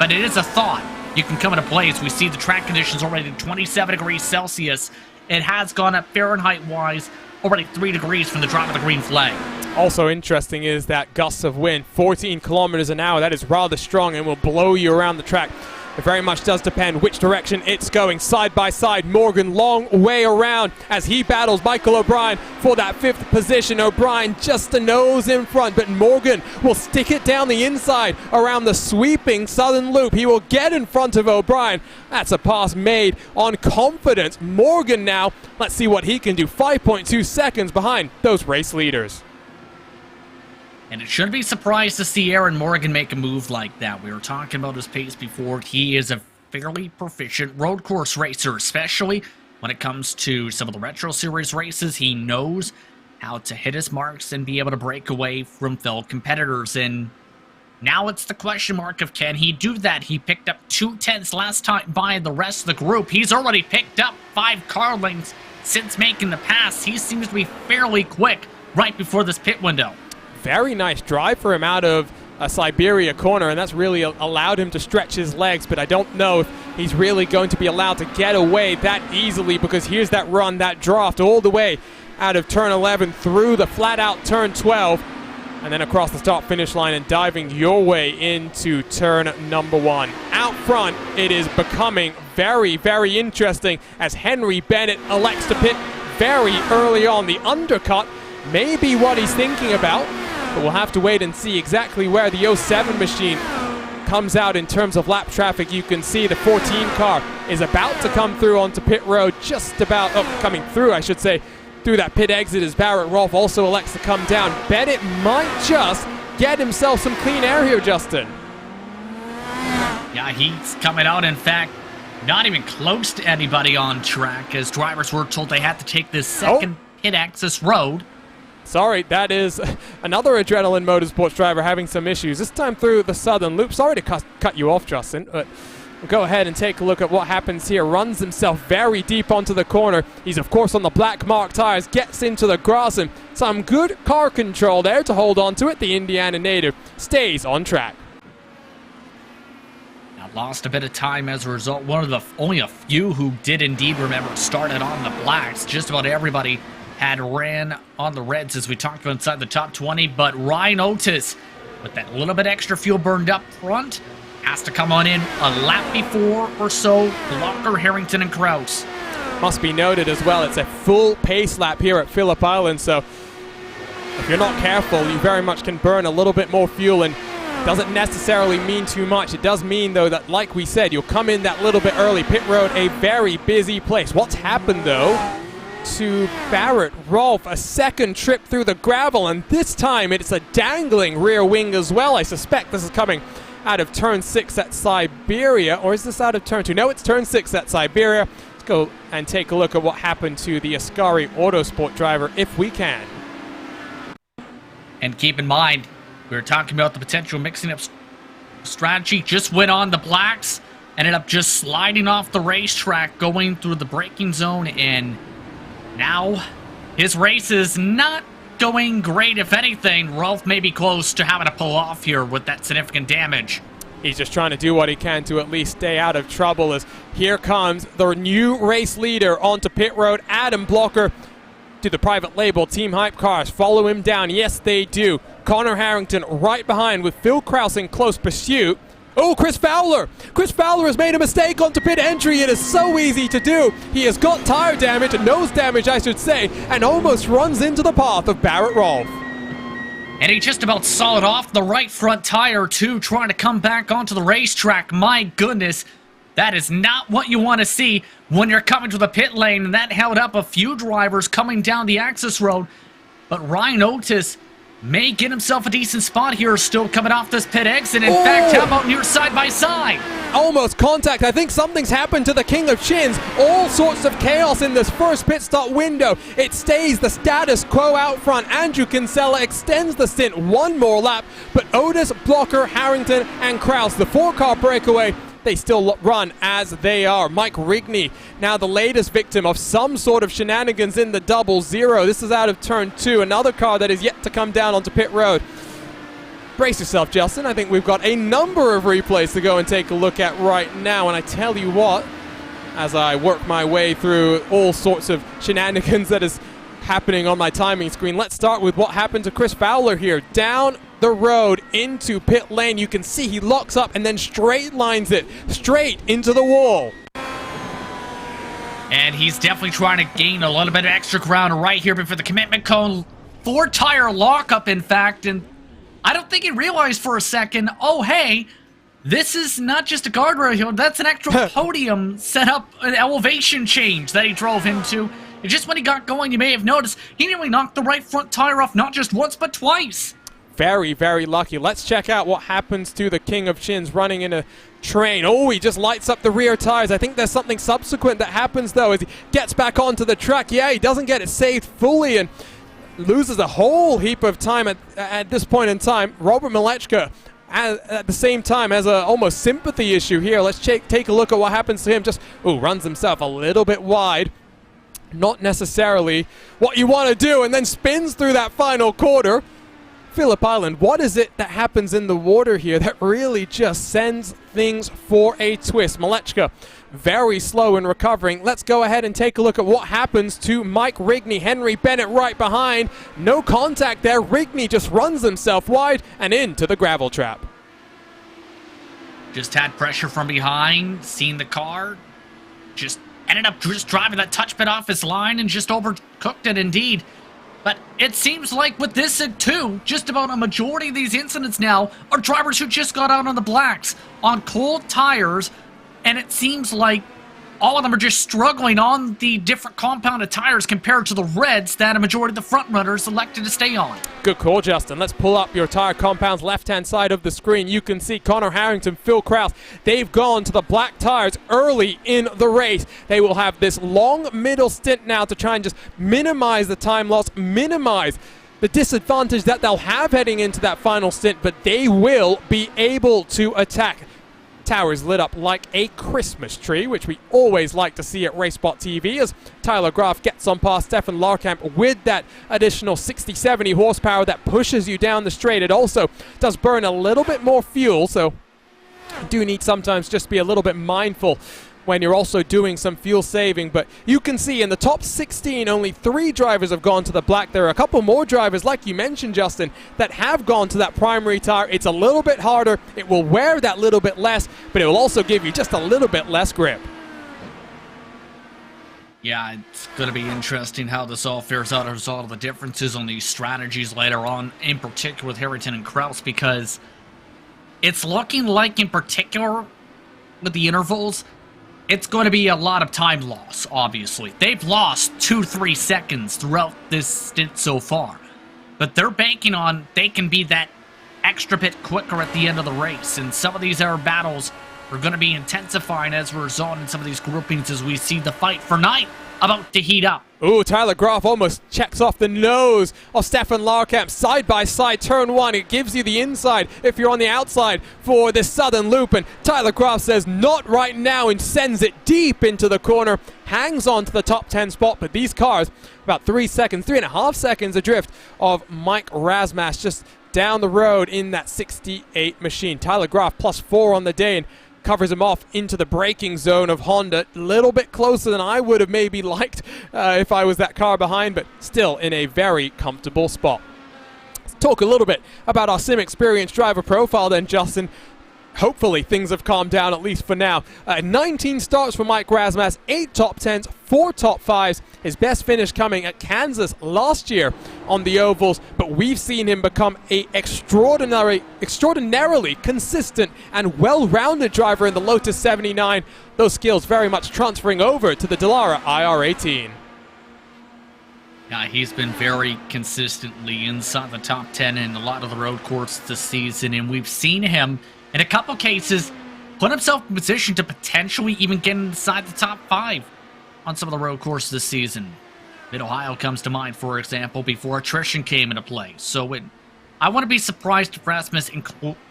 but it is a thought. You can come into play as we see the track conditions already 27 degrees Celsius. It has gone up Fahrenheit-wise already 3 degrees from the drop of the green flag. Also interesting is that gusts of wind, 14 kilometers an hour. That is rather strong and will blow you around the track. It very much does depend which direction it's going. Side by side, Morgan long way around as he battles Michael O'Brien for that 5th position. O'Brien just a nose in front, but Morgan will stick it down the inside around the sweeping southern loop. He will get in front of O'Brien. That's a pass made on confidence. Morgan now, let's see what he can do. 5.2 seconds behind those race leaders. And it shouldn't be surprised to see Aaron Morgan make a move like that. We were talking about his pace before. He is a fairly proficient road course racer, especially when it comes to some of the Retro Series races. He knows how to hit his marks and be able to break away from fellow competitors. And now it's the question mark of can he do that? He picked up 2/10 last time by the rest of the group. He's already picked up 5 car lengths since making the pass. He seems to be fairly quick right before this pit window. Very nice drive for him out of a Siberia corner, and that's really allowed him to stretch his legs, but I don't know if he's really going to be allowed to get away that easily, because here's that run, that draft all the way out of turn 11 through the flat-out turn 12, and then across the start-finish line and diving your way into turn number 1. Out front, it is becoming very, very interesting as Henry Bennett elects to pit very early on. The undercut may be what he's thinking about, but we'll have to wait and see exactly where the 07 machine comes out in terms of lap traffic. You can see the 14 car is about to come through onto pit road, just about, coming through, I should say, through that pit exit as Barrett Rolfe also elects to come down. Bennett might just get himself some clean air here, Justin. Yeah, he's coming out, in fact, not even close to anybody on track, as drivers were told they had to take this second pit access road. Sorry, that is another Adrenaline Motorsports driver having some issues, this time through the southern loop. Sorry to cut you off, Justin, but we'll go ahead and take a look at what happens here. Runs himself very deep onto the corner. He's, of course, on the black mark tires, gets into the grass, and some good car control there to hold on to it. The Indiana native stays on track. Now, lost a bit of time as a result. One of the only a few who did indeed remember started on the blacks. Just about everybody had ran on the reds, as we talked about inside the top 20, but Ryan Otis, with that little bit extra fuel burned up front, has to come on in a lap before or so Blocker, Harrington, and Kraus. Must be noted as well, it's a full pace lap here at Phillip Island, so if you're not careful, you very much can burn a little bit more fuel, and doesn't necessarily mean too much. It does mean, though, that, like we said, you'll come in that little bit early. Pit road, a very busy place. What's happened, though, to Barrett Rolfe? A second trip through the gravel, and this time it's a dangling rear wing as well. I suspect this is coming out of turn 6 at Siberia, or is this out of turn 2? No, it's turn 6 at Siberia. Let's go and take a look at what happened to the Ascari Autosport driver, if we can. And keep in mind, we were talking about the potential mixing up strategy. Just went on the blacks, ended up just sliding off the racetrack, going through the braking zone, and now his race is not going great. If anything, Rolfe may be close to having to pull off here with that significant damage. He's just trying to do what he can to at least stay out of trouble, as here comes the new race leader onto pit road. Adam Blocker to the private label Team Hype Cars. Follow him down. Yes, they do. Connor Harrington right behind with Phil Kraus in close pursuit. Oh, Chris Fowler! Chris Fowler has made a mistake onto pit entry. It is so easy to do. He has got tire damage, nose damage I should say, and almost runs into the path of Barrett Rolfe. And he just about saw it off the right front tire too, trying to come back onto the racetrack. My goodness, that is not what you want to see when you're coming to the pit lane, and that held up a few drivers coming down the access road. But Ryan Otis may get himself a decent spot here, still coming off this pit exit. In fact, how about near side by side? Almost contact. I think something's happened to the King of Chins. All sorts of chaos in this first pit stop window. It stays the status quo out front. Andrew Kinsella extends the stint one more lap, but Otis, Blocker, Harrington, and Kraus, the 4-car breakaway, they still run as they are. Mike Rigney, now the latest victim of some sort of shenanigans in the 00. This is out of turn 2, another car that is yet to come down onto pit road. Brace yourself, Justin. I think we've got a number of replays to go and take a look at right now. And I tell you what, as I work my way through all sorts of shenanigans that is happening on my timing screen, let's start with what happened to Chris Fowler here. Down the road into pit lane, you can see he locks up and then straight lines it straight into the wall. And he's definitely trying to gain a little bit of extra ground right here before the commitment cone. 4-tire lockup, in fact, and I don't think he realized for a second, oh, hey, this is not just a guardrail here, that's an actual podium set up, an elevation change that he drove into. And just when he got going, you may have noticed, he nearly knocked the right front tire off, not just once, but twice. Very, very lucky. Let's check out what happens to the King of Chins running in a train. Oh, he just lights up the rear tires. I think there's something subsequent that happens, though, as he gets back onto the track. Yeah, he doesn't get it saved fully and loses a whole heap of time at this point in time. Robert Malechka at the same time has a almost sympathy issue here. Let's take a look at what happens to him. Just runs himself a little bit wide. Not necessarily what you want to do, and then spins through that final quarter. Phillip Island, what is it that happens in the water here that really just sends things for a twist? Malechka very slow in recovering. Let's go ahead and take a look at what happens to Mike Rigney. Henry Bennett right behind. No contact there. Rigney just runs himself wide and into the gravel trap. Just had pressure from behind, seen the car, just ended up just driving that touch bit off his line and just overcooked it indeed. But it seems like with this too, just about a majority of these incidents now are drivers who just got out on the blacks on cold tires, and it seems like all of them are just struggling on the different compounded tires compared to the reds that a majority of the front runners elected to stay on. Good call, Justin. Let's pull up your tire compounds left-hand side of the screen. You can see Connor Harrington, Phil Kraus. They've gone to the black tires early in the race. They will have this long middle stint now to try and just minimize the time loss, minimize the disadvantage that they'll have heading into that final stint, but they will be able to attack. Towers lit up like a Christmas tree, which we always like to see at racespottv, as Tyler Graf gets on past Stefan Larkamp with that additional 60-70 horsepower that pushes you down the straight. It also does burn a little bit more fuel, so you do need sometimes just be a little bit mindful when you're also doing some fuel saving. But you can see in the top 16, only 3 drivers have gone to the black. There are a couple more drivers, like you mentioned, Justin, that have gone to that primary tire. It's a little bit harder. It will wear that little bit less, but it will also give you just a little bit less grip. Yeah, it's going to be interesting how this all fares out as all of the differences on these strategies later on, in particular with Harrington and Kraus, because it's looking like, in particular, with the intervals, it's going to be a lot of time loss, obviously. They've lost 2-3 seconds throughout this stint so far. But they're banking on they can be that extra bit quicker at the end of the race. And some of these air battles are going to be intensifying as a result in some of these groupings as we see the fight for ninth about to heat up. Ooh, Tyler Graf almost checks off the nose of Stefan Larkamp. Side by side, turn one. It gives you the inside if you're on the outside for this southern loop. And Tyler Graf says, not right now, and sends it deep into the corner. Hangs on to the top 10 spot. But these cars, about 3.5 seconds adrift of Mike Razmas just down the road in that 68 machine. Tyler Graf +4 on the day and covers him off into the braking zone of Honda. A little bit closer than I would have maybe liked if I was that car behind, but still in a very comfortable spot. Let's talk a little bit about our Sim Experience driver profile then, Justin. Hopefully things have calmed down, at least for now. 19 starts for Mike Razmas, 8 top 10s, 4 top 5s. His best finish coming at Kansas last year on the ovals, but we've seen him become a extraordinarily consistent and well-rounded driver in the Lotus 79. Those skills very much transferring over to the Dallara IR18. Yeah, he's been very consistently inside the top 10 in a lot of the road courses this season, and we've seen him in a couple cases put himself in position to potentially even get inside the top 5 on some of the road courses this season. Mid-Ohio comes to mind, for example, before attrition came into play. So I want to be surprised if Rasmus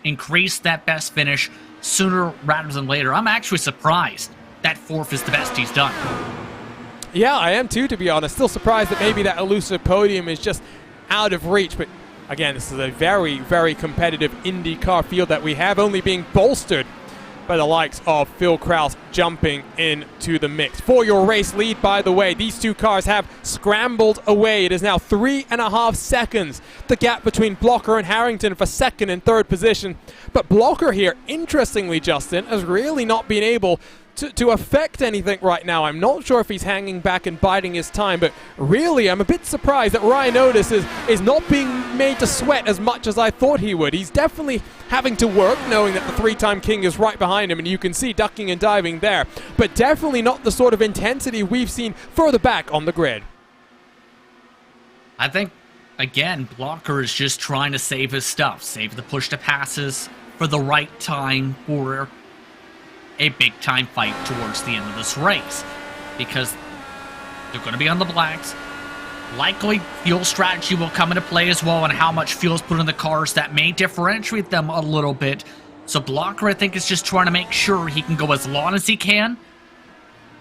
increased that best finish sooner rather than later. I'm actually surprised that 4th is the best he's done. Yeah, I am too, to be honest. Still surprised that maybe that elusive podium is just out of reach, but Again, this is a very, very competitive IndyCar field that we have, only being bolstered by the likes of Phil Kraus jumping into the mix. For your race lead, by the way, these two cars have scrambled away. It is now 3.5 seconds, the gap between Blocker and Harrington for second and third position. But Blocker here, interestingly, Justin, has really not been able to affect anything right now. I'm not sure if he's hanging back and biding his time, but really I'm a bit surprised that Ryan Otis is not being made to sweat as much as I thought he would. He's definitely having to work, knowing that the three-time king is right behind him, and you can see ducking and diving there, but definitely not the sort of intensity we've seen further back on the grid. I think, again, Blocker is just trying to save his stuff, save the push to passes for the right time for a big-time fight towards the end of this race, because they're going to be on the blacks. Likely, fuel strategy will come into play as well, and how much fuel is put in the cars that may differentiate them a little bit. So Blocker, I think, is just trying to make sure he can go as long as he can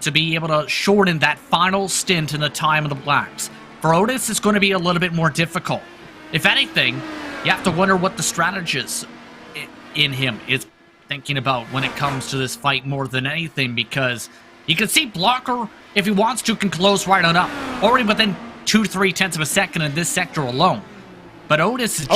to be able to shorten that final stint in the time of the blacks. For Otis, it's going to be a little bit more difficult. If anything, you have to wonder what the strategist in him is thinking about when it comes to this fight more than anything, because you can see Blocker, if he wants to, can close right on up, already within 2-3 tenths of a second in this sector alone. But Otis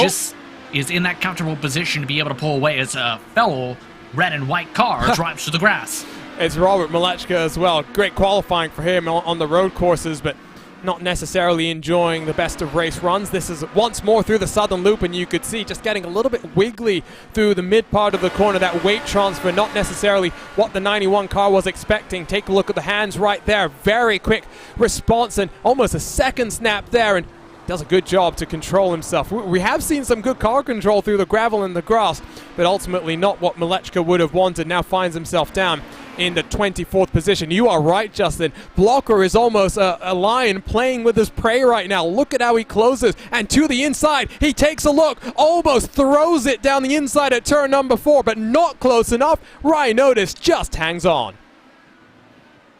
is in that comfortable position to be able to pull away as a fellow red and white car drives through the grass. It's Robert Malechka as well. Great qualifying for him on the road courses, but not necessarily enjoying the best of race runs. This is once more through the southern loop, and you could see just getting a little bit wiggly through the mid part of the corner. That weight transfer, not necessarily what the 91 car was expecting. Take a look at the hands right there. Very quick response and almost a second snap there, and does a good job to control himself. We have seen some good car control through the gravel and the grass, but ultimately not what Malechka would have wanted. Now finds himself down in the 24th position. You are right, Justin. Blocker is almost a lion playing with his prey right now. Look at how he closes, and to the inside, he takes a look, almost throws it down the inside at turn number 4, but not close enough. Ryan Otis just hangs on.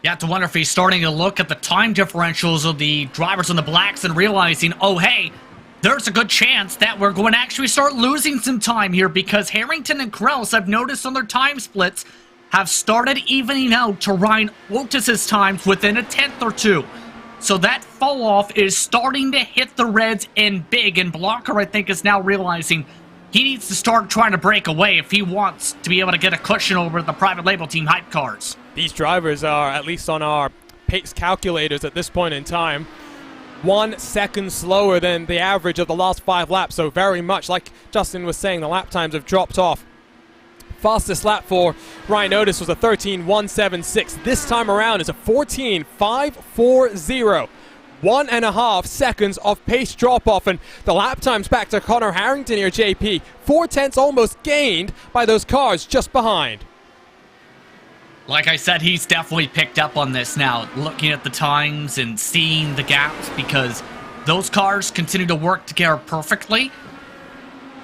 You have to wonder if he's starting to look at the time differentials of the drivers on the blacks and realizing, oh, hey, there's a good chance that we're going to actually start losing some time here, because Harrington and Kraus, I've noticed on their time splits, have started evening out to Ryan Otis's times within a tenth or two. So that fall off is starting to hit the reds in big, and Blocker, I think, is now realizing he needs to start trying to break away if he wants to be able to get a cushion over the private label team hype cars. These drivers are, at least on our pace calculators at this point in time, 1 second slower than the average of the last 5 laps. So very much like Justin was saying, the lap times have dropped off. Fastest lap for Ryan Otis was a 13.176. This time around is a 14.540. 1.5 seconds of pace drop-off, and the lap times back to Connor Harrington here, JP. 4 tenths almost gained by those cars just behind. Like I said, he's definitely picked up on this now, looking at the times and seeing the gaps, because those cars continue to work together perfectly.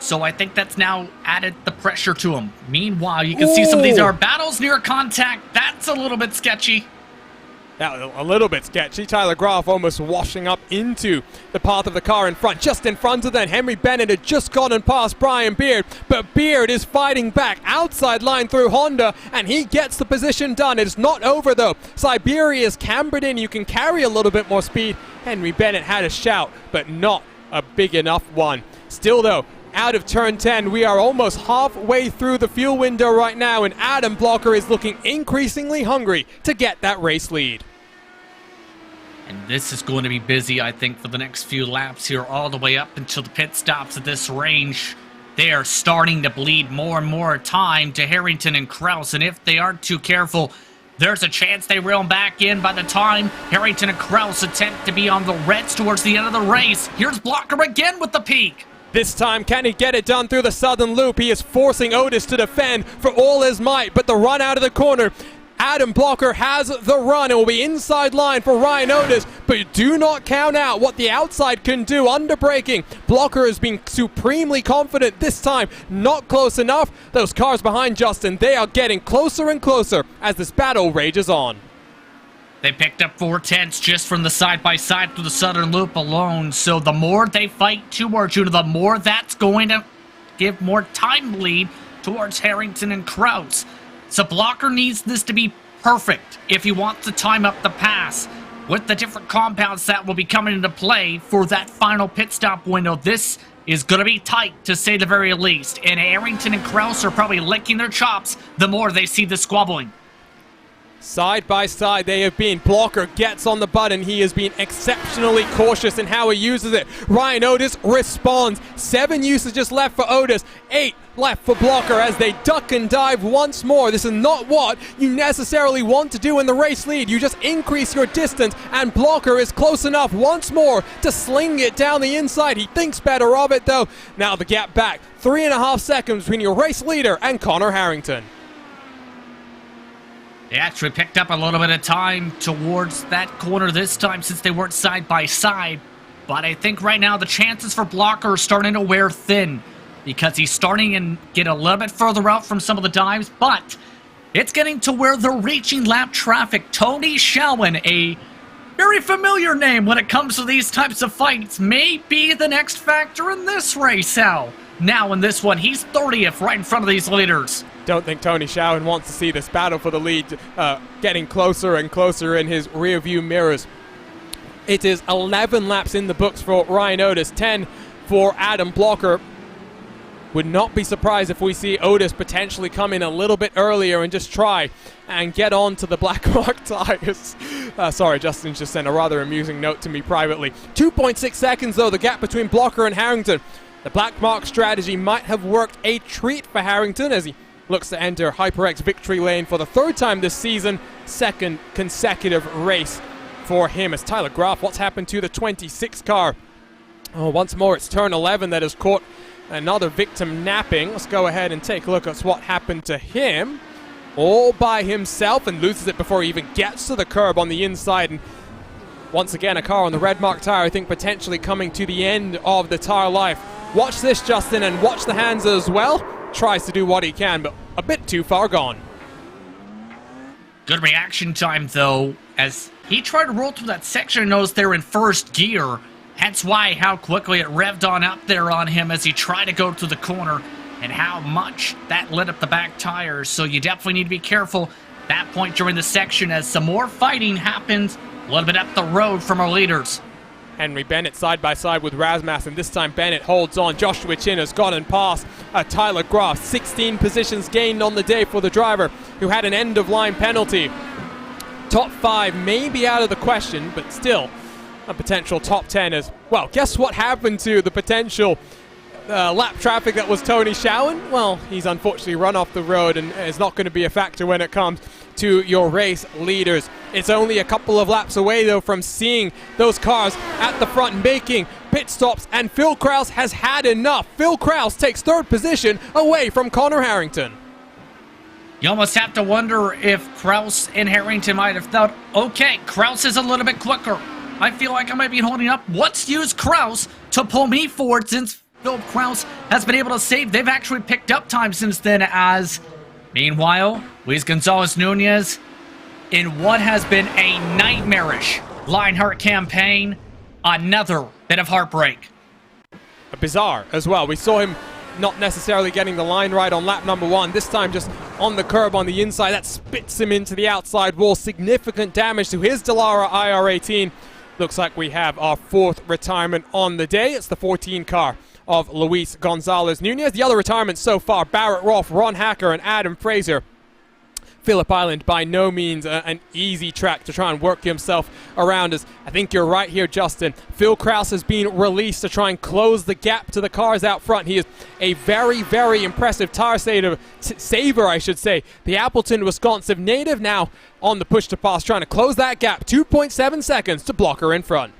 So I think that's now added the pressure to him. Meanwhile, you can see some of these are battles near contact. That's a little bit sketchy. Yeah, a little bit sketchy. Tyler Graf almost washing up into the path of the car in front. Just in front of them, Henry Bennett had just gotten past Brian Beard, but Beard is fighting back outside line through Honda, and he gets the position done. It's not over, though. Siberia's cambered in. You can carry a little bit more speed. Henry Bennett had a shout, but not a big enough one. Still, though, out of turn 10, we are almost halfway through the fuel window right now, and Adam Blocker is looking increasingly hungry to get that race lead. And this is going to be busy, I think, for the next few laps here, all the way up until the pit stops at this range. They are starting to bleed more and more time to Harrington and Kraus, and if they aren't too careful, there's a chance they reel back in by the time Harrington and Kraus attempt to be on the reds towards the end of the race. Here's Blocker again with the peak. This time, can he get it done through the southern loop? He is forcing Otis to defend for all his might, but the run out of the corner, Adam Blocker has the run. It will be inside line for Ryan Otis, but do not count out what the outside can do under braking. Blocker has been supremely confident this time. Not close enough. Those cars behind Justin, they are getting closer and closer as this battle rages on. They picked up 4/10 just from the side-by-side through the southern loop alone, so the more they fight towards you, the more that's going to give more time lead towards Harrington and Kraus. So Blocker needs this to be perfect if he wants to time up the pass. With the different compounds that will be coming into play for that final pit stop window, this is going to be tight, to say the very least. And Harrington and Kraus are probably licking their chops the more they see the squabbling. Side by side they have been. Blocker gets on the button. He has been exceptionally cautious in how he uses it. Ryan Otis responds. 7 usages left for Otis. 8 left for Blocker as they duck and dive once more. This is not what you necessarily want to do in the race lead. You just increase your distance, and Blocker is close enough once more to sling it down the inside. He thinks better of it though. Now the gap back. 3.5 seconds between your race leader and Connor Harrington. They actually picked up a little bit of time towards that corner this time since they weren't side by side. But I think right now the chances for Blocker are starting to wear thin because he's starting to get a little bit further out from some of the dives. But it's getting to where they're reaching lap traffic. Tony Showen, a very familiar name when it comes to these types of fights, may be the next factor in this race, Al. Now in this one, he's 30th right in front of these leaders. Don't think Tony Showen wants to see this battle for the lead getting closer and closer in his rear view mirrors. It is 11 laps in the books for Ryan Otis, 10 for Adam Blocker. Would not be surprised if we see Otis potentially come in a little bit earlier and just try and get on to the black mark tires. Sorry, Justin just sent a rather amusing note to me privately. 2.6 seconds though, the gap between Blocker and Harrington. The black mark strategy might have worked a treat for Harrington as he looks to enter HyperX victory lane for the 3rd time this season. 2nd consecutive race for him. As Tyler Graf, what's happened to the 26 car? Oh, once more it's turn 11 that has caught another victim napping. Let's go ahead and take a look at what happened to him. All by himself, and loses it before he even gets to the curb on the inside. And once again, a car on the red mark tire, I think potentially coming to the end of the tire life. Watch this, Justin, and watch the hands as well. Tries to do what he can, but a bit too far gone. Good reaction time, though, as he tried to roll through that section and noticed they're in first gear. Hence why how quickly it revved on up there on him as he tried to go through the corner, and how much that lit up the back tires. So you definitely need to be careful that point during the section as some more fighting happens a little bit up the road from our leaders. Henry Bennett side by side with Rasmussen. This time Bennett holds on. Joshua Chin has gone and passed Tyler Graf. 16 positions gained on the day for the driver who had an end-of-line penalty. Top 5 may be out of the question, but still a potential top 10 as well. Guess what happened to the potential lap traffic that was Tony Showen? Well, he's unfortunately run off the road and is not going to be a factor when it comes to your race leaders. It's only a couple of laps away though from seeing those cars at the front making pit stops, and Phil Kraus has had enough. Phil Kraus takes 3rd position away from Connor Harrington. You almost have to wonder if Kraus and Harrington might have thought, okay, Kraus is a little bit quicker. I feel like I might be holding up. Let's use Kraus to pull me forward since Philip Kraus has been able to save. They've actually picked up time since then as, meanwhile, Luis Gonzalez-Nunez, in what has been a nightmarish Lionheart campaign, another bit of heartbreak. Bizarre as well. We saw him not necessarily getting the line right on lap number 1. This time just on the curb on the inside. That spits him into the outside wall. Significant damage to his Dallara IR18. Looks like we have our 4th retirement on the day. It's the 14 car of Luis Gonzalez-Nunez. The other retirements so far, Barrett Rolfe, Ron Hacker, and Adam Fraser. Phillip Island, by no means an easy track to try and work himself around us. I think you're right here, Justin. Phil Kraus has been released to try and close the gap to the cars out front. He is a very, very impressive tire saver, I should say. The Appleton, Wisconsin native now on the push to pass, trying to close that gap. 2.7 seconds to Blocker in front.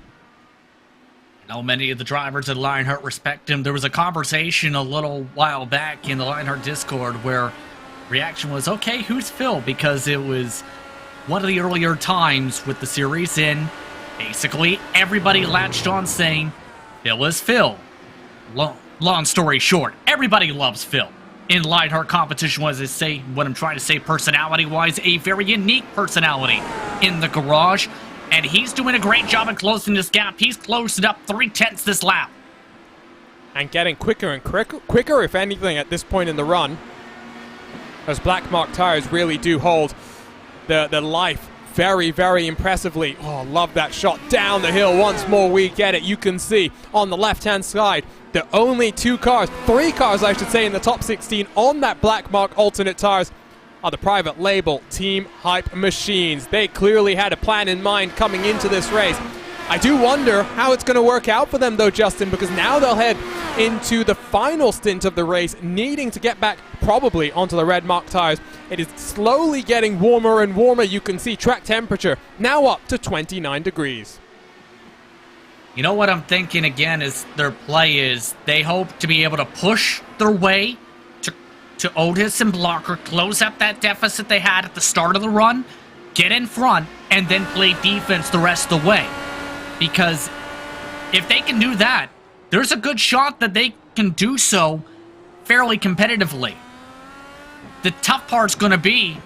I know many of the drivers at Lionheart respect him. There was a conversation a little while back in the Lionheart Discord where reaction was, okay, who's Phil? Because it was one of the earlier times with the series, and basically everybody latched on saying, Phil is Phil. Long story short, everybody loves Phil. in Lionheart competition, what I'm trying to say personality-wise, a very unique personality in the garage, and he's doing a great job of closing this gap. He's closed it up 3/10 this lap. And getting quicker and quicker, if anything, at this point in the run. Those black mark tires really do hold the life very, very impressively. Oh, love that shot down the hill. Once more we get it. You can see on the left-hand side, the only three cars, I should say, in the top 16 on that black mark alternate tires are the private label Team Hype machines. They clearly had a plan in mind coming into this race. I do wonder how it's going to work out for them, though, Justin, because now they'll head into the final stint of the race, needing to get back probably onto the red mark tires. It is slowly getting warmer and warmer. You can see track temperature now up to 29 degrees. You know what I'm thinking again is their play is they hope to be able to push their way to Otis and Blocker, close up that deficit they had at the start of the run, get in front, and then play defense the rest of the way. Because if they can do that, there's a good shot that they can do so fairly competitively. The tough part's going to be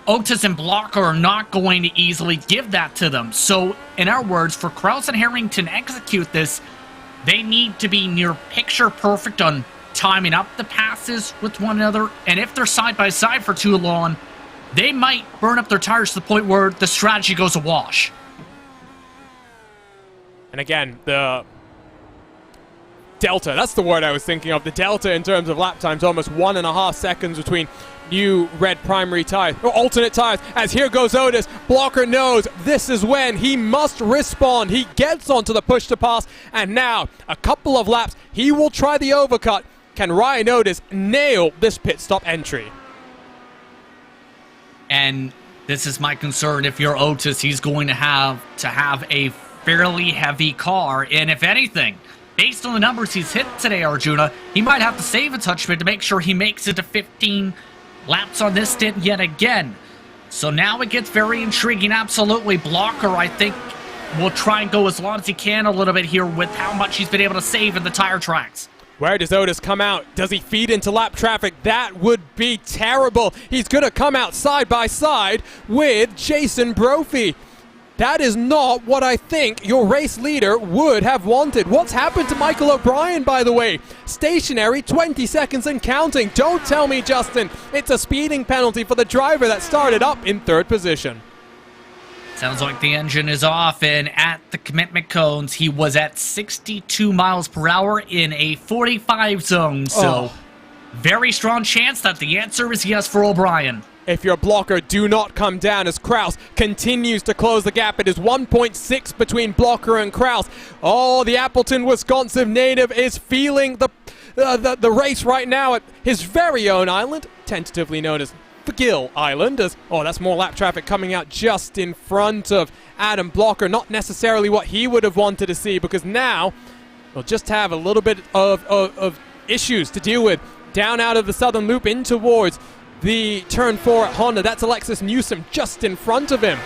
Otis and Blocker are not going to easily give that to them. So, in our words, for Kraus and Harrington to execute this, they need to be near picture perfect on timing up the passes with one another. And if they're side by side for too long, they might burn up their tires to the point where the strategy goes awash. And again, the delta, that's the word I was thinking of. The delta in terms of lap times, almost 1.5 seconds between new red primary tires, or alternate tires, as here goes Otis. Blocker knows this is when he must respond. He gets onto the push to pass, and now, a couple of laps, he will try the overcut. Can Ryan Otis nail this pit stop entry? And this is my concern. If you're Otis, he's going to have a fairly heavy car, and if anything, based on the numbers he's hit today, Arjuna, he might have to save a touch bit to make sure he makes it to 15 laps on this stint yet again. So now it gets very intriguing. Absolutely. Blocker, I think, will try and go as long as he can a little bit here with how much he's been able to save in the tire tracks. Where does Otis come out? Does he feed into lap traffic? That would be terrible. He's going to come out side by side with Jason Brophy. That is not what I think your race leader would have wanted. What's happened to Michael O'Brien, by the way? Stationary, 20 seconds and counting. Don't tell me, Justin, it's a speeding penalty for the driver that started up in third position. Sounds like the engine is off, and at the commitment cones, he was at 62 miles per hour in a 45 zone. So, very strong chance that the answer is yes for O'Brien. If your Blocker, do not come down as Kraus continues to close the gap. It is 1.6 between Blocker and Kraus. Oh, the Appleton, Wisconsin native is feeling the race right now at his very own island, tentatively known as Gill Island. That's more lap traffic coming out just in front of Adam Blocker. Not necessarily what he would have wanted to see, because now we'll just have a little bit of issues to deal with down out of the southern loop in towards the turn 4 at Honda. That's Alexis Newsom just in front of him.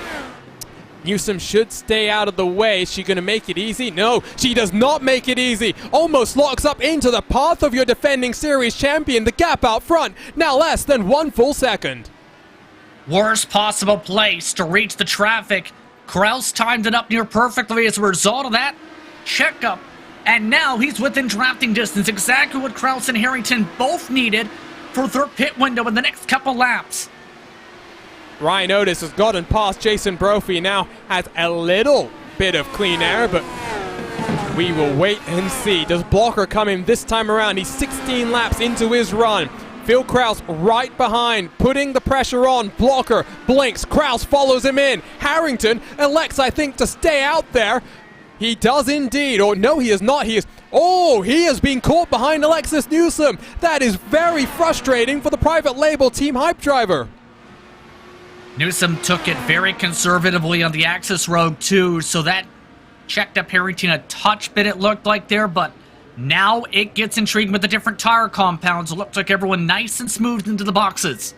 Newsom should stay out of the way. Is she going to make it easy? No, she does not make it easy. Almost locks up into the path of your defending series champion. The gap out front, now less than 1 full second. Worst possible place to reach the traffic. Kraus timed it up near perfectly as a result of that checkup. And now he's within drafting distance. Exactly what Kraus and Harrington both needed for their pit window in the next couple laps. Ryan Otis has gotten past Jason Brophy, now has a little bit of clean air, but we will wait and see. Does Blocker come in this time around? He's 16 laps into his run. Phil Kraus right behind, putting the pressure on. Blocker blinks, Kraus follows him in. Harrington elects, I think, to stay out there. He does indeed, or no, he is not. He has been caught behind Alexis Newsom. That is very frustrating for the private label Team Hype driver. Newsom took it very conservatively on the access road too, so that checked up Harrington a touch bit, it looked like there, but now it gets intriguing with the different tire compounds. It looks like everyone nice and smooth into the boxes.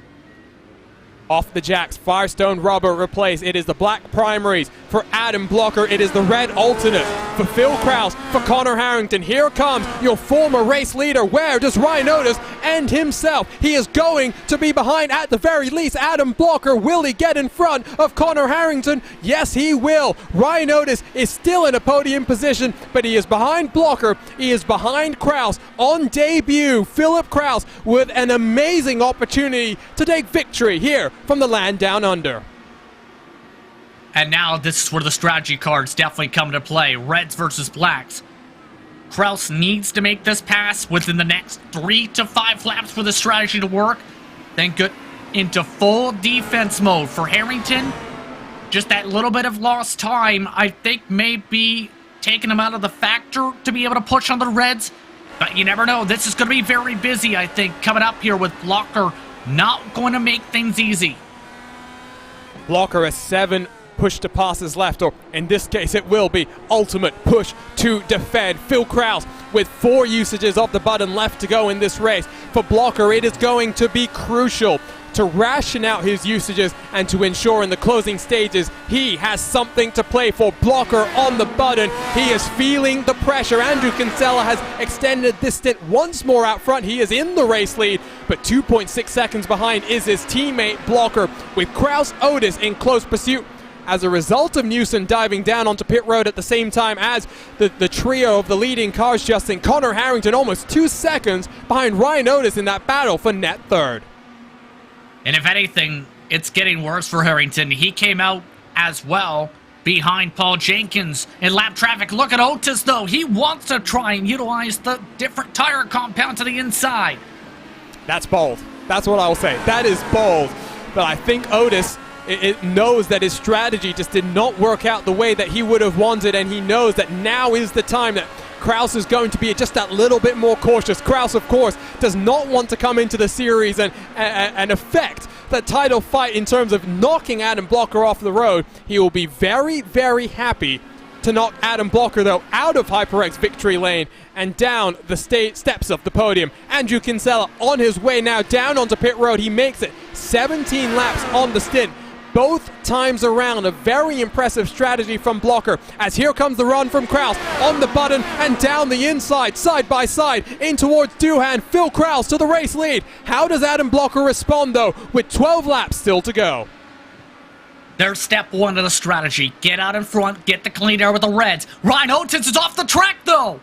Off the jacks, Firestone rubber replaced. It is the black primaries for Adam Blocker. It is the red alternate for Phil Krause, for Connor Harrington. Here comes your former race leader. Where does Ryan Otis end himself? He is going to be behind, at the very least, Adam Blocker. Will he get in front of Connor Harrington? Yes, he will. Ryan Otis is still in a podium position, but he is behind Blocker. He is behind Krause. On debut, Philip Krause with an amazing opportunity to take victory here from the land down under. And now this is where the strategy cards definitely come to play. Reds versus blacks. Krause needs to make this pass within the next 3 to 5 laps for the strategy to work. Then get into full defense mode for Harrington. Just that little bit of lost time, I think, may be taking him out of the factor to be able to push on the Reds. But you never know. This is going to be very busy, I think, coming up here with Blocker not going to make things easy. Blocker has 7 push to passes left, or in this case it will be ultimate push to defend. Phil Krause with 4 usages of the button left to go in this race. For Blocker, it is going to be crucial to ration out his usages and to ensure in the closing stages he has something to play for. Blocker on the button. He is feeling the pressure. Andrew Kinsella has extended this stint once more out front. He is in the race lead, but 2.6 seconds behind is his teammate Blocker, with Krause Otis in close pursuit. As a result of Newson diving down onto pit road at the same time as the trio of the leading cars, Justin, Connor Harrington almost 2 seconds behind Ryan Otis in that battle for net third. And if anything, it's getting worse for Harrington. He came out as well behind Paul Jenkins in lap traffic. Look at Otis, though. He wants to try and utilize the different tire compound to the inside. That's bold. That's what I'll say. That is bold. But I think Otis it knows that his strategy just did not work out the way that he would have wanted, and he knows that now is the time that Krause is going to be just that little bit more cautious. Krause, of course, does not want to come into the series and affect the title fight in terms of knocking Adam Blocker off the road. He will be very, very happy to knock Adam Blocker, though, out of HyperX victory lane and down the steps of the podium. Andrew Kinsella on his way now down onto pit road. He makes it 17 laps on the stint. Both times around, a very impressive strategy from Blocker, as here comes the run from Krause on the button and down the inside, side by side, in towards Doohan. Phil Krause to the race lead. How does Adam Blocker respond, though, with 12 laps still to go? There's step 1 of the strategy. Get out in front, get the clean air with the Reds. Ryan Otis is off the track, though!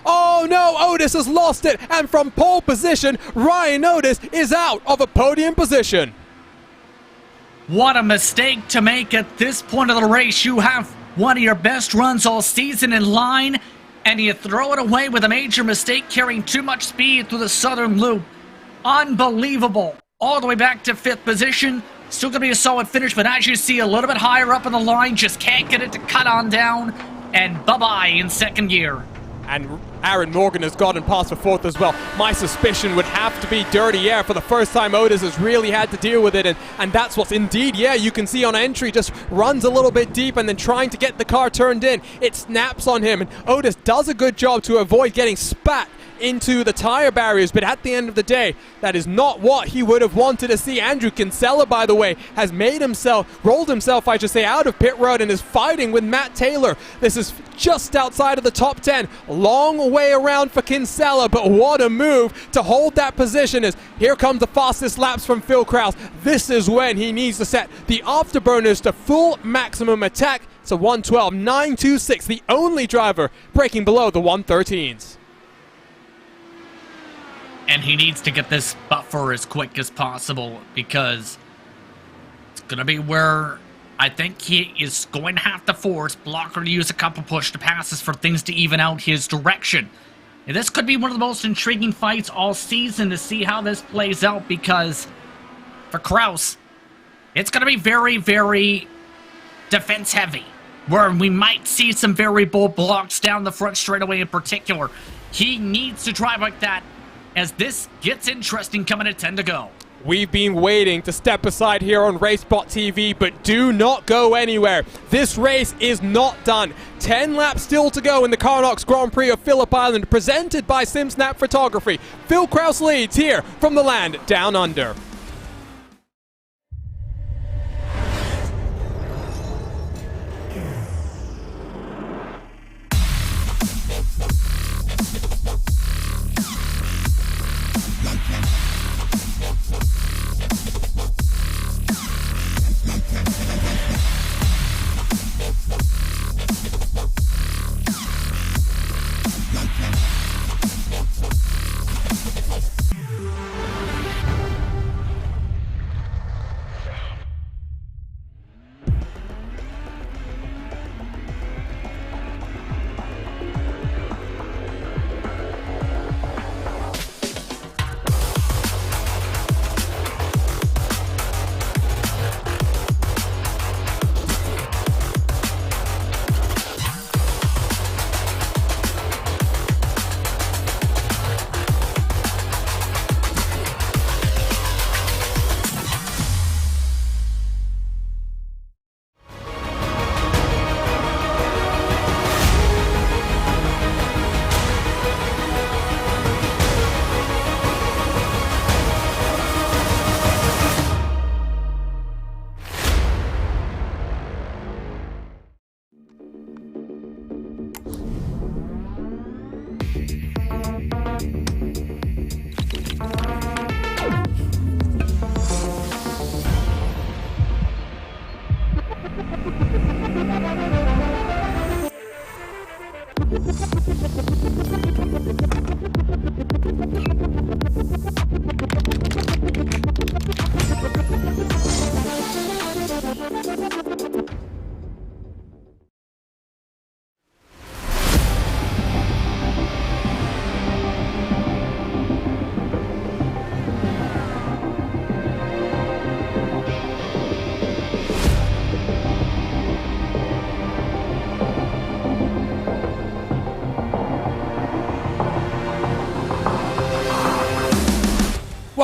Oh no, Otis has lost it, and from pole position, Ryan Otis is out of a podium position. What a mistake to make at this point of the race. You have one of your best runs all season in line, and you throw it away with a major mistake, carrying too much speed through the southern loop. Unbelievable. All the way back to 5th position. Still going to be a solid finish, but as you see, a little bit higher up in the line, just can't get it to cut on down, and bye-bye in 2nd gear. And Aaron Morgan has gotten past for 4th as well. My suspicion would have to be dirty air. For the first time, Otis has really had to deal with it, and that's what's indeed, yeah, you can see on entry, just runs a little bit deep and then trying to get the car turned in. It snaps on him, and Otis does a good job to avoid getting spat into the tire barriers, but at the end of the day, that is not what he would have wanted to see. Andrew Kinsella, by the way, has rolled himself, I should say, out of pit road and is fighting with Matt Taylor. This is just outside of the top 10. Long way around for Kinsella, but what a move to hold that position as here comes the fastest laps from Phil Krause. This is when he needs to set the afterburners to full maximum attack. It's a 1:12.926, the only driver breaking below the 1:13s. And he needs to get this buffer as quick as possible, because it's going to be where I think he is going to have to force Blocker to use a couple push to passes for things to even out his direction. And this could be one of the most intriguing fights all season to see how this plays out, because for Krause, it's going to be very, very defense heavy, where we might see some very bold blocks down the front straightaway in particular. He needs to drive like that, as this gets interesting coming at 10 to go. We've been waiting to step aside here on racespottv, but do not go anywhere. This race is not done. 10 laps still to go in the Carnox Grand Prix of Phillip Island, presented by SimSnap Photography. Phil Krause leads here from the land down under.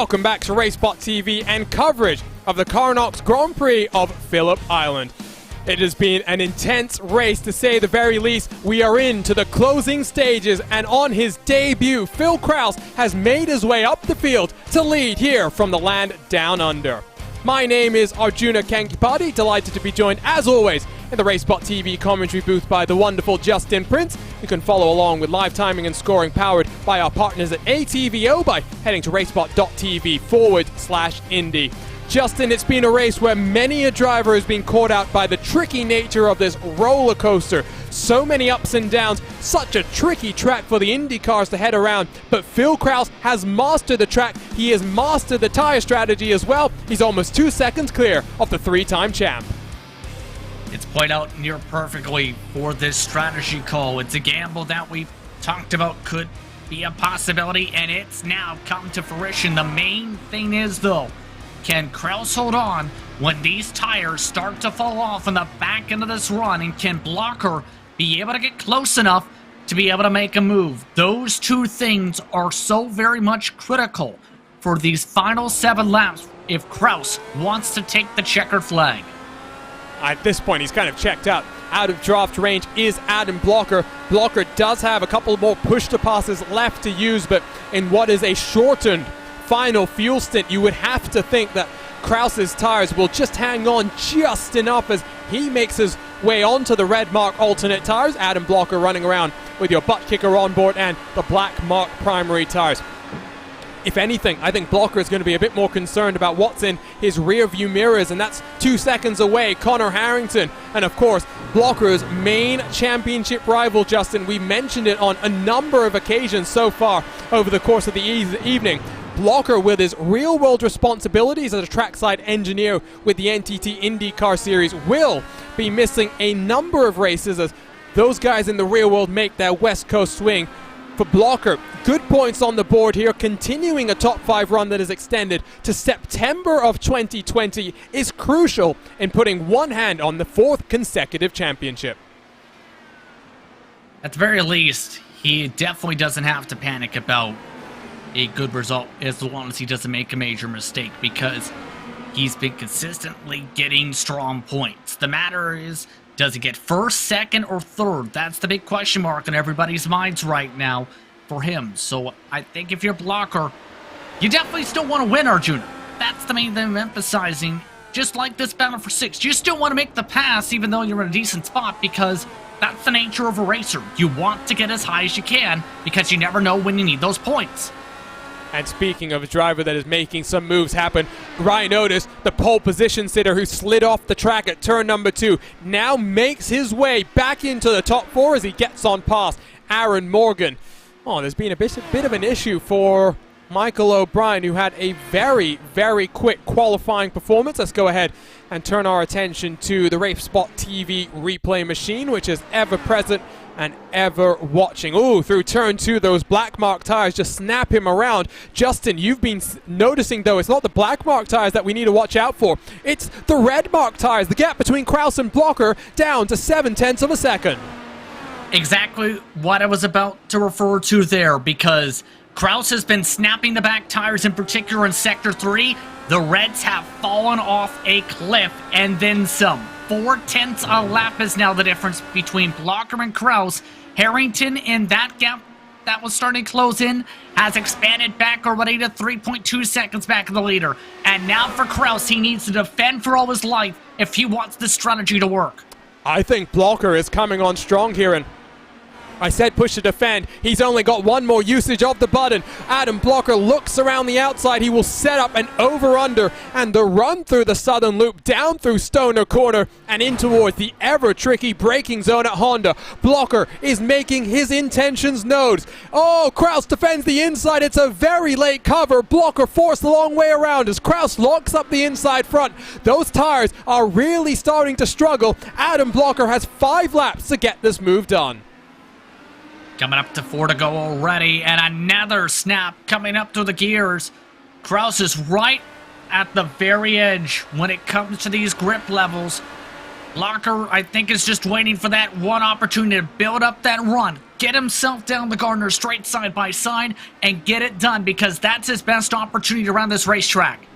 Welcome back to RaceSpot TV and coverage of the Carnox Grand Prix of Phillip Island. It has been an intense race, to say the very least. We are into the closing stages, and on his debut, Phil Kraus has made his way up the field to lead here from the land down under. My name is Arjuna Kankipati, delighted to be joined, as always, in the RaceSpot TV commentary booth by the wonderful Justin Prince. You can follow along with live timing and scoring powered by our partners at ATVO by heading to racespot.tv/Indy. Justin, it's been a race where many a driver has been caught out by the tricky nature of this roller coaster. So many ups and downs, such a tricky track for the Indy cars to head around, but Phil Kraus has mastered the track. He has mastered the tire strategy as well. He's almost 2 seconds clear of the three-time champ. It's played out near perfectly for this strategy call. It's a gamble that we talked about could be a possibility, and it's now come to fruition. The main thing is, though, can Kraus hold on when these tires start to fall off in the back end of this run, and can Blocker be able to get close enough to be able to make a move? Those two things are so very much critical for these final 7 laps if Kraus wants to take the checkered flag. At this point, he's kind of checked out. Out of draft range is Adam Blocker. Blocker does have a couple more push-to-passes left to use, but in what is a shortened final fuel stint, you would have to think that Kraus's tires will just hang on just enough as he makes his way onto the red mark alternate tires. Adam Blocker running around with your butt kicker on board and the black mark primary tires. If anything, I think Blocker is going to be a bit more concerned about what's in his rear view mirrors, and that's 2 seconds away, Connor Harrington. And of course, Blocker's main championship rival, Justin. We mentioned it on a number of occasions so far over the course of the evening. Blocker, with his real-world responsibilities as a trackside engineer with the NTT IndyCar Series, will be missing a number of races as those guys in the real world make their West Coast swing. For Blocker, good points on the board here, continuing a top 5 run that is extended to September of 2020 is crucial in putting one hand on the 4th consecutive championship. At the very least, he definitely doesn't have to panic about a good result as long as he doesn't make a major mistake, because he's been consistently getting strong points. The matter is, does he get first, second, or third? That's the big question mark in everybody's minds right now for him. So I think if you're Blocker, you definitely still want to win, Arjuna. That's the main thing I'm emphasizing. Just like this battle for 6, you still want to make the pass even though you're in a decent spot, because that's the nature of a racer. You want to get as high as you can because you never know when you need those points. And speaking of a driver that is making some moves happen, Ryan Otis, the pole position sitter who slid off the track at turn number 2, now makes his way back into the top 4 as he gets on past Aaron Morgan. Oh, there's been a bit of an issue for Michael O'Brien, who had a very, very quick qualifying performance. Let's go ahead and turn our attention to the RaceSpot TV replay machine, which is ever present and ever watching. Ooh, through turn 2, those black mark tires just snap him around. Justin, you've been noticing, though, it's not the black mark tires that we need to watch out for. It's the red mark tires. The gap between Kraus and Blocker down to 0.7 of a second. Exactly what I was about to refer to there, because Kraus has been snapping the back tires, in particular in Sector 3. The Reds have fallen off a cliff and then some. 0.4 a lap is now the difference between Blocker and Kraus. Harrington, in that gap that was starting to close in, has expanded back already to 3.2 seconds back of the leader. And now for Kraus, he needs to defend for all his life if he wants this strategy to work. I think Blocker is coming on strong here, and I said push to defend. He's only got one more usage of the button. Adam Blocker looks around the outside. He will set up an over-under and the run through the southern loop, down through Stoner Corner and in towards the ever-tricky braking zone at Honda. Blocker is making his intentions known. Oh, Kraus defends the inside. It's a very late cover. Blocker forced the long way around as Kraus locks up the inside front. Those tires are really starting to struggle. Adam Blocker has 5 laps to get this move done. Coming up to 4 to go already, and another snap coming up through the gears. Kraus is right at the very edge when it comes to these grip levels. Blocker, I think, is just waiting for that one opportunity to build up that run, get himself down the Gardner straight side by side, and get it done, because that's his best opportunity around this racetrack.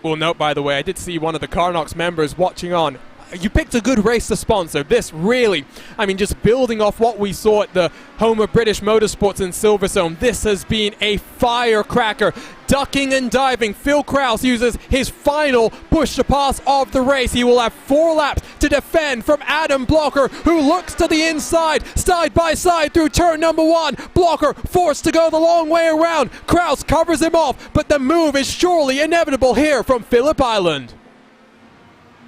Well, note, by the way, I did see one of the Carnox members watching on. You picked a good race to sponsor. This really, I mean, just building off what we saw at the home of British Motorsports in Silverstone, this has been a firecracker. Ducking and diving, Phil Krause uses his final push to pass of the race. He will have 4 laps to defend from Adam Blocker, who looks to the inside, side by side through turn number 1. Blocker forced to go the long way around. Krause covers him off, but the move is surely inevitable here from Phillip Island.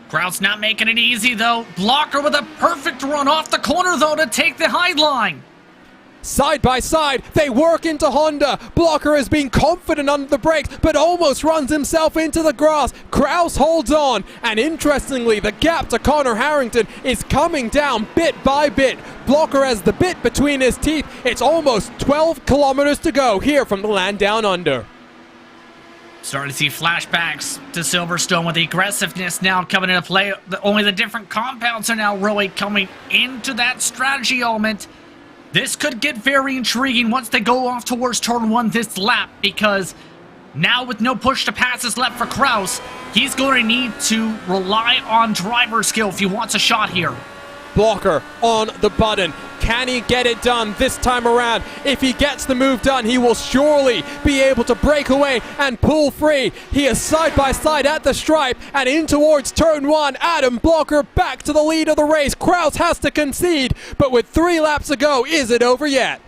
Krause not making it easy, though. Blocker with a perfect run off the corner, though, to take the high line. Side by side, they work into Honda. Blocker has been confident under the brakes, but almost runs himself into the grass. Krause holds on, and interestingly, the gap to Connor Harrington is coming down bit by bit. Blocker has the bit between his teeth. It's almost 12 kilometers to go here from the land down under. Starting to see flashbacks to Silverstone with the aggressiveness now coming into play. Only the different compounds are now really coming into that strategy element. This could get very intriguing once they go off towards turn 1 this lap, because now with no push to passes left for Krause, he's going to need to rely on driver skill if he wants a shot here. Blocker on the button. Can he get it done this time around? If he gets the move done, he will surely be able to break away and pull free. He is side by side at the stripe and in towards turn 1. Adam Blocker back to the lead of the race. Krause has to concede, but with 3 laps to go, is it over yet?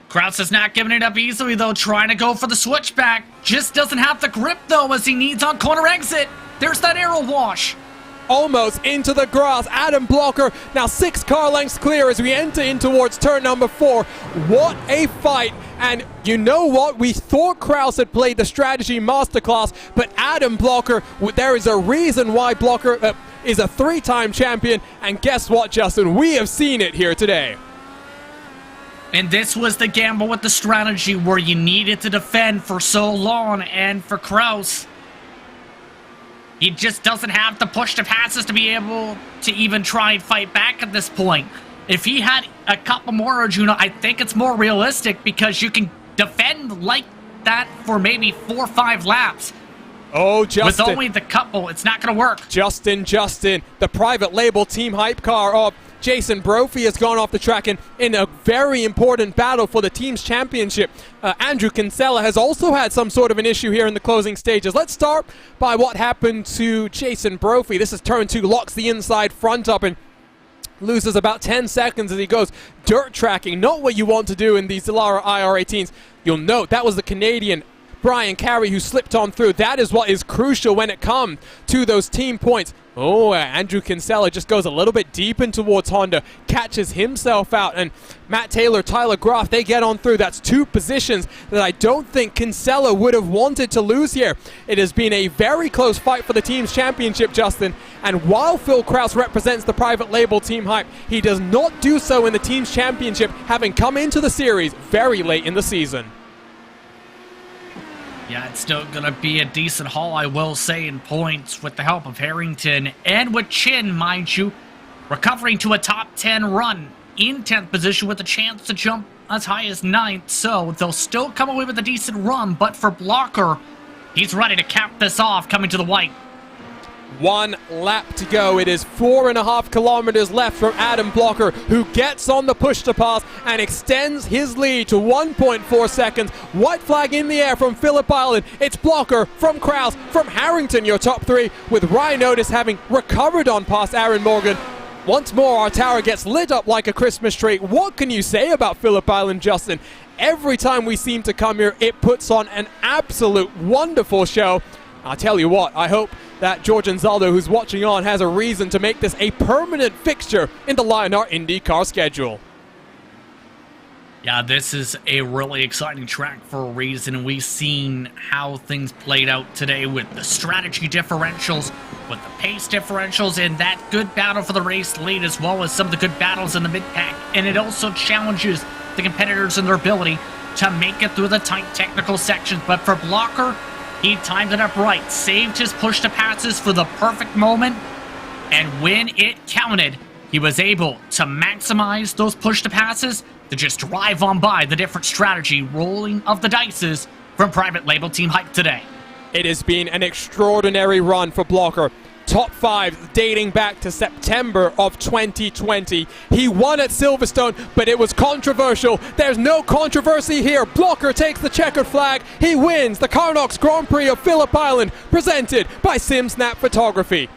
Krause is not giving it up easily, though, trying to go for the switchback. Just doesn't have the grip, though, as he needs on corner exit. There's that arrow wash. Almost into the grass. Adam Blocker now 6 car lengths clear as we enter in towards turn number 4. What a fight. And you know what? We thought Krause had played the strategy masterclass, but Adam Blocker, there is a reason why Blocker is a 3-time champion. And guess what, Justin? We have seen it here today. And this was the gamble with the strategy where you needed to defend for so long, and for Krause, he just doesn't have the push to passes to be able to even try and fight back at this point. If he had a couple more, Arjuna, I think it's more realistic, because you can defend like that for maybe 4 or 5 laps. Oh, Justin. With only the couple, it's not going to work. Justin, the private label team hype car of Jason Brophy has gone off the track in a very important battle for the team's championship. Andrew Kinsella has also had some sort of an issue here in the closing stages. Let's start by what happened to Jason Brophy. This is turn 2, locks the inside front up and loses about 10 seconds as he goes dirt tracking. Not what you want to do in these Dallara IR18s. You'll note that was the Canadian Brian Carey who slipped on through. That is what is crucial when it comes to those team points. Oh, Andrew Kinsella just goes a little bit deep in towards Honda, catches himself out, and Matt Taylor, Tyler Groff, they get on through. That's 2 positions that I don't think Kinsella would have wanted to lose here. It has been a very close fight for the team's championship, Justin, and while Phil Krause represents the private label team hype, he does not do so in the team's championship, having come into the series very late in the season. Yeah, it's still going to be a decent haul, I will say, in points with the help of Harrington and with Chin, mind you, recovering to a top 10 run in 10th position with a chance to jump as high as 9th. So they'll still come away with a decent run, but for Blocker, he's ready to cap this off coming to the white. 1 lap to go. It is 4.5 kilometers left from Adam Blocker, who gets on the push to pass and extends his lead to 1.4 seconds. White flag in the air from Phillip Island. It's Blocker from Krause, from Harrington, your top 3, with Ryan Otis having recovered on past Aaron Morgan. Once more, our tower gets lit up like a Christmas tree. What can you say about Phillip Island, Justin? Every time we seem to come here, it puts on an absolute wonderful show. I'll tell you what, I hope that George Anzaldo, who's watching on, has a reason to make this a permanent fixture in the Lionheart IndyCar schedule. Yeah, this is a really exciting track for a reason, and we've seen how things played out today with the strategy differentials, with the pace differentials, and that good battle for the race lead, as well as some of the good battles in the mid-pack, and it also challenges the competitors and their ability to make it through the tight technical sections. But for Blocker, he timed it up right, saved his push to passes for the perfect moment, And when it counted, he was able to maximize those push-to-passes to just drive on by the different strategy rolling of the dices from private label Team Hype today. It has been an extraordinary run for Blocker. Top 5 dating back to September of 2020. He won at Silverstone, but it was controversial. There's no controversy here. Blocker takes the checkered flag. He wins the Carnox Grand Prix of Phillip Island, presented by SimSnap Photography.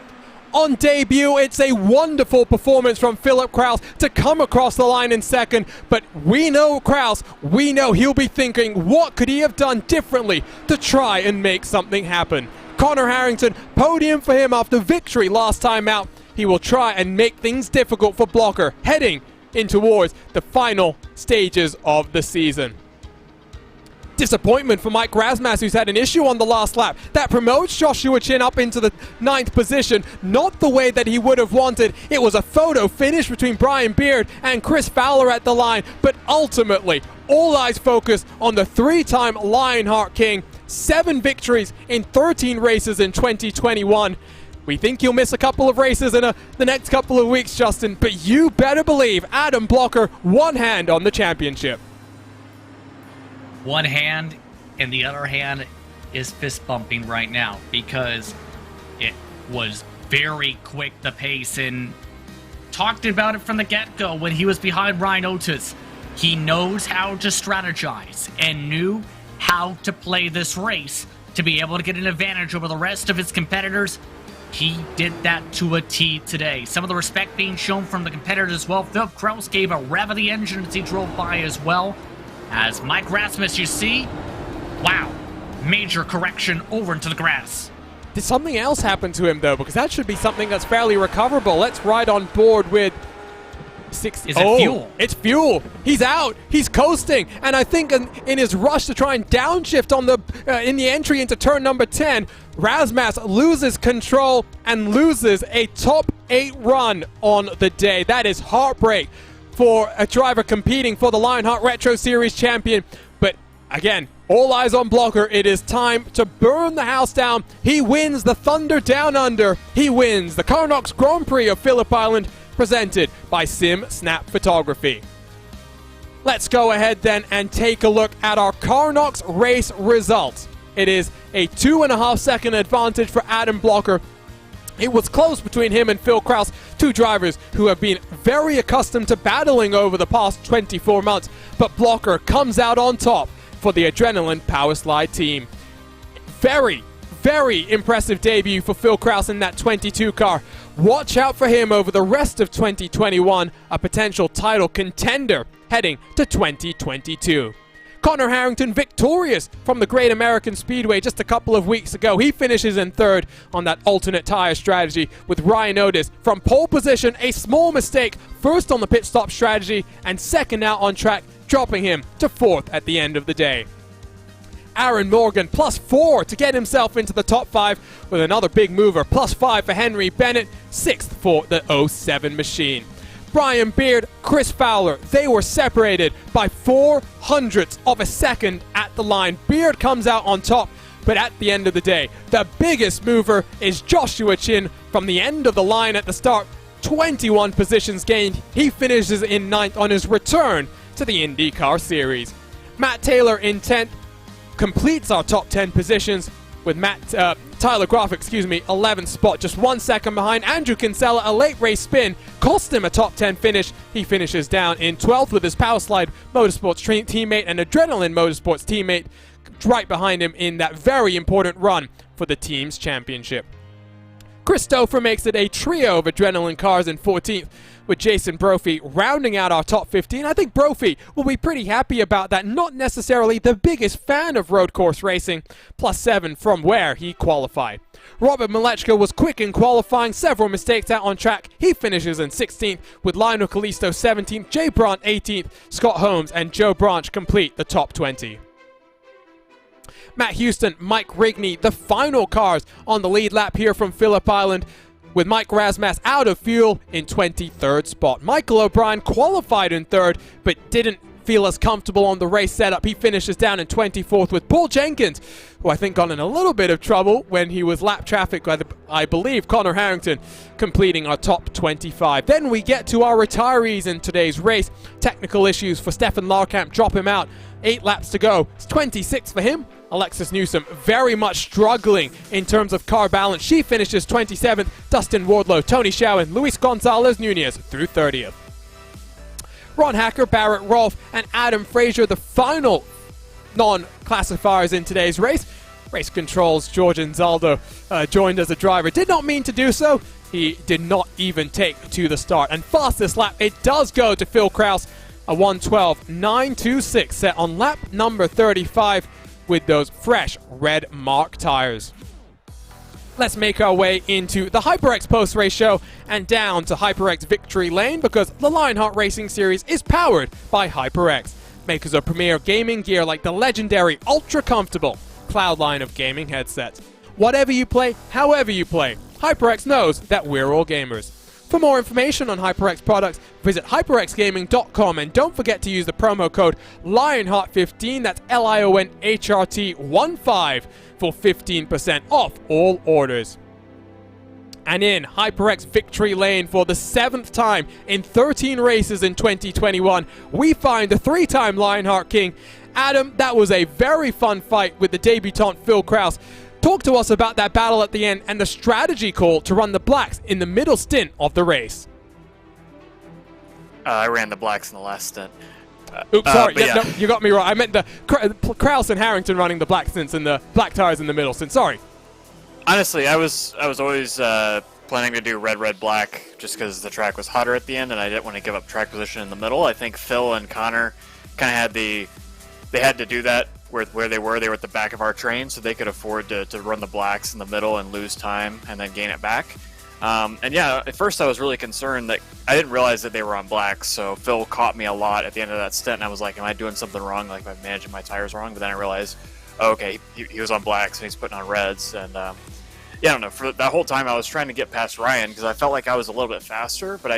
On debut, it's a wonderful performance from Philip Kraus to come across the line in second, but we know Kraus, we know he'll be thinking, what could he have done differently to try and make something happen? Connor Harrington, podium for him after victory last time out. He will try and make things difficult for Blocker, heading in towards the final stages of the season. Disappointment for Mike Rasmussen, who's had an issue on the last lap. That promotes Joshua Chin up into the 9th position. Not the way that he would have wanted. It was a photo finish between Brian Beard and Chris Fowler at the line. But ultimately, all eyes focus on the 3-time Lionheart King. 7 victories in 13 races in 2021. We think you'll miss a couple of races in the next couple of weeks, Justin, but you better believe Adam Blocker, one hand on the championship. One hand, and the other hand is fist bumping right now because it was very quick, the pace, and talked about it from the get-go when he was behind Ryan Otis. He knows how to strategize and knew how to play this race to be able to get an advantage over the rest of his competitors. He did that to a T today. Some of the respect being shown from the competitors as well. Philip Kraus gave a rev of the engine as he drove by as well. As Mike Rasmussen, you see, wow, major correction over into the grass. Did something else happen to him, though? Because that should be something that's fairly recoverable. Let's ride on board with... Is it fuel? It's fuel. He's out. He's coasting. And I think in his rush to try and downshift on in the entry into turn number 10, Rasmus loses control and loses a top 8 run on the day. That is heartbreak for a driver competing for the Lionheart Retro Series champion. But again, all eyes on Blocker. It is time to burn the house down. He wins the Thunder Down Under. He wins the Carnox Grand Prix of Phillip Island, presented by SimSnap Photography. Let's go ahead then and take a look at our Carnox race results. It is a 2.5 second advantage for Adam Blocker. It was close between him and Phil Kraus, two drivers who have been very accustomed to battling over the past 24 months, but Blocker comes out on top for the Adrenaline Powerslide team. Very impressive debut for Phil Kraus in that 22 car. Watch out for him over the rest of 2021, a potential title contender heading to 2022. Connor Harrington victorious from the Great American Speedway just a couple of weeks ago. He finishes in 3rd on that alternate tire strategy with Ryan Otis from pole position, a small mistake, 1st on the pit stop strategy and 2nd out on track, dropping him to 4th at the end of the day. Aaron Morgan +4 to get himself into the top 5 with another big mover, +5 for Henry Bennett, 6th for the 07 machine. Brian Beard, Chris Fowler, they were separated by 0.04 of a second at the line. Beard comes out on top, but at the end of the day, the biggest mover is Joshua Chin from the end of the line at the start. 21 positions gained. He finishes in 9th on his return to the IndyCar Series. Matt Taylor in 10th. Completes our top 10 positions with Tyler Groff, 11th spot, just 1 second behind. Andrew Kinsella, a late race spin, cost him a top 10 finish. He finishes down in 12th with his Powerslide Motorsports teammate and Adrenaline Motorsports teammate right behind him in that very important run for the team's championship. Christopher makes it a trio of Adrenaline cars in 14th, with Jason Brophy rounding out our top 15. I think Brophy will be pretty happy about that. Not necessarily the biggest fan of road course racing, +7 from where he qualified. Robert Malechka was quick in qualifying, several mistakes out on track. He finishes in 16th, with Lionel Callisto 17th, Jay Brandt 18th, Scott Holmes and Joe Branch complete the top 20. Matt Houston, Mike Rigney, the final cars on the lead lap here from Phillip Island, with Mike Rasmussen out of fuel in 23rd spot. Michael O'Brien qualified in 3rd, but didn't feel as comfortable on the race setup. He finishes down in 24th with Paul Jenkins, who I think got in a little bit of trouble when he was lap traffic by, I believe, Connor Harrington, completing our top 25. Then we get to our retirees in today's race. Technical issues for Stefan Larkamp drop him out. 8 laps to go. It's 26 for him. Alexis Newsom very much struggling in terms of car balance. She finishes 27th. Dustin Wardlow, Tony Showen, Luis Gonzalez Nunez through 30th. Ron Hacker, Barrett Rolfe, and Adam Frazier, the final non-classifiers in today's race. Race controls, George Anzaldo joined as a driver. Did not mean to do so. He did not even take to the start. And fastest lap, it does go to Phil Kraus. A 1:12.926 set on lap number 35 with those fresh red Mark tires. Let's make our way into the HyperX post-race show and down to HyperX victory lane because the Lionheart Racing Series is powered by HyperX, makers of premier gaming gear like the legendary ultra-comfortable Cloud line of gaming headsets. Whatever you play, however you play, HyperX knows that we're all gamers. For more information on HyperX products, visit hyperxgaming.com and don't forget to use the promo code Lionheart15, that's LIONHRT15, for 15% off all orders. And in HyperX victory lane for the 7th time in 13 races in 2021, we find the 3-time Lionheart King. Adam, that was a very fun fight with the debutant Phil Kraus. Talk to us about that battle at the end and the strategy call to run the blacks in the middle stint of the race. I ran the blacks in the last stint. Oops, sorry. Yeah. No, you got me wrong. I meant the Kraus and Harrington running the black stints and the black tires in the middle stint. Sorry. Honestly, I was always planning to do red, black just because the track was hotter at the end and I didn't want to give up track position in the middle. I think Phil and Connor kind of had they had to do that where they were at the back of our train, so they could afford to run the blacks in the middle and lose time and then gain it back. And yeah, at first I was really concerned that I didn't realize that they were on blacks, so Phil caught me a lot at the end of that stint, and I was like, am I doing something wrong? Like, am I managing my tires wrong? But then I realized, oh, okay, he was on blacks and he's putting on reds, and yeah, I don't know. For that whole time, I was trying to get past Ryan because I felt like I was a little bit faster, but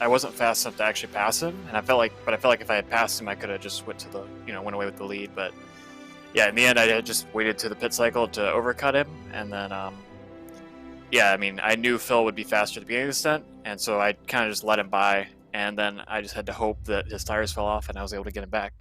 I wasn't fast enough to actually pass him. And I felt like if I had passed him, I could have just went away with the lead. But yeah, in the end, I had just waited to the pit cycle to overcut him, and then yeah, I mean, I knew Phil would be faster at the beginning of the stunt, and so I kind of just let him by, and then I just had to hope that his tires fell off, and I was able to get him back.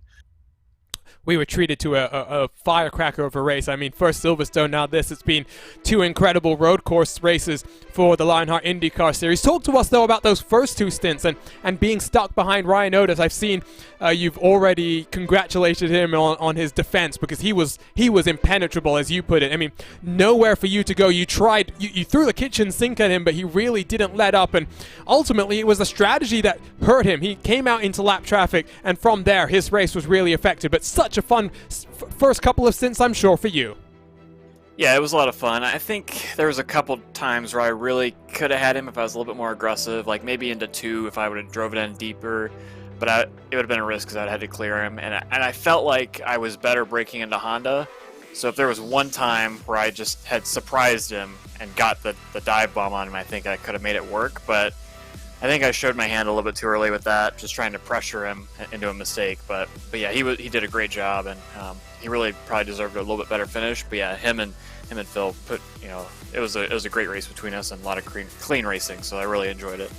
We were treated to a firecracker of a race. I mean, first Silverstone, now this. It's been 2 incredible road course races for the Lionheart IndyCar Series. Talk to us, though, about those first 2 stints and being stuck behind Ryan Otis. I've seen you've already congratulated him on his defense because he was impenetrable, as you put it. I mean, nowhere for you to go. You tried, you threw the kitchen sink at him, but he really didn't let up. And ultimately, it was a strategy that hurt him. He came out into lap traffic, and from there, his race was really affected. But such a fun first couple of stints, I'm sure, for you. Yeah, it was a lot of fun. I think there was a couple times where I really could have had him if I was a little bit more aggressive, like maybe into 2 if I would have drove it in deeper, but it would have been a risk because I'd had to clear him, and I felt like I was better braking into Honda. So if there was one time where I just had surprised him and got the dive bomb on him, I think I could have made it work, but I think I showed my hand a little bit too early with that, just trying to pressure him into a mistake. But yeah, he did a great job, and he really probably deserved a little bit better finish. But yeah, him and Phil put, it was a great race between us and a lot of clean racing. So I really enjoyed it.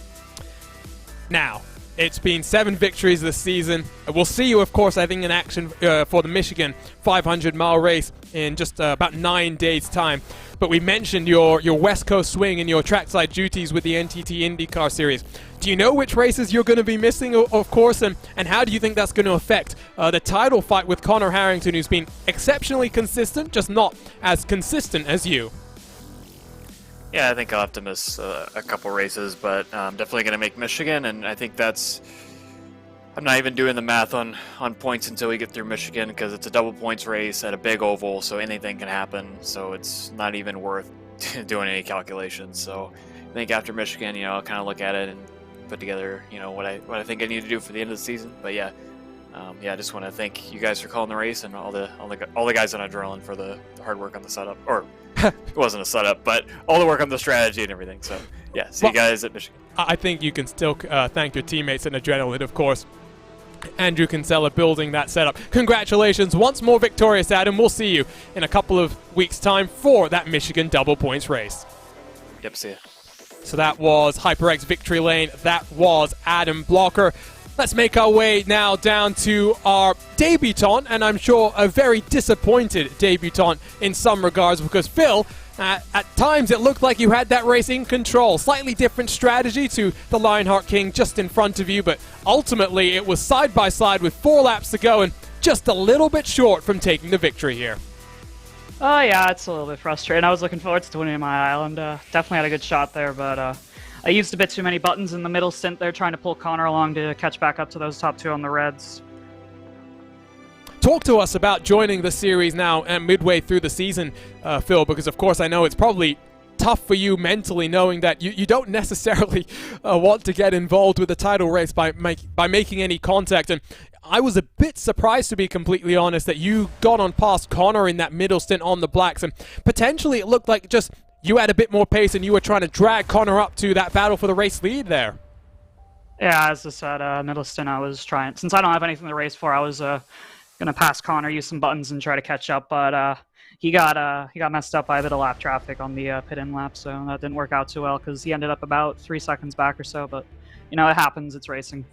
Now, it's been 7 victories this season. We'll see you, of course, I think, in action for the Michigan 500-mile race in just about 9 days' time. But we mentioned your West Coast swing and your trackside duties with the NTT IndyCar Series. Do you know which races you're going to be missing, of course, and how do you think that's going to affect the title fight with Connor Harrington, who's been exceptionally consistent, just not as consistent as you? Yeah, I think I'll have to miss a couple races, but I'm definitely going to make Michigan, and I think I'm not even doing the math on points until we get through Michigan because it's a double points race at a big oval, so anything can happen. So it's not even worth doing any calculations. So I think after Michigan, I'll kind of look at it and put together, what I think I need to do for the end of the season. But yeah, I just want to thank you guys for calling the race and all the guys on Adrenaline for the hard work on the setup. Or it wasn't a setup, but all the work on the strategy and everything. So yeah, see you guys at Michigan. I think you can still thank your teammates in Adrenaline, of course. Andrew Kinsella building that setup. Congratulations once more, victorious Adam. We'll see you in a couple of weeks' time for that Michigan double points race. Yep, see ya. So that was HyperX Victory Lane. That was Adam Blocker. Let's make our way now down to our debutant, and I'm sure a very disappointed debutant in some regards, because Phil, at times it looked like you had that race in control. Slightly different strategy to the Lionheart King just in front of you, but ultimately it was side by side with 4 laps to go and just a little bit short from taking the victory here. Oh yeah, it's a little bit frustrating. I was looking forward to winning my island. Definitely had a good shot there, but I used a bit too many buttons in the middle stint there, trying to pull Connor along to catch back up to those top 2 on the reds. Talk to us about joining the series now and midway through the season, Phil, because of course I know it's probably tough for you mentally knowing that you don't necessarily want to get involved with the title race by making any contact. And I was a bit surprised, to be completely honest, that you got on past Connor in that middle stint on the blacks, and potentially it looked like just you had a bit more pace and you were trying to drag Connor up to that battle for the race lead there. Yeah, as I said, middle stint I was trying, since I don't have anything to race for, I was gonna pass Connor, use some buttons, and try to catch up, but he got messed up by a bit of lap traffic on the pit-in lap, so that didn't work out too well because he ended up about 3 seconds back or so. But you know, it happens. It's racing.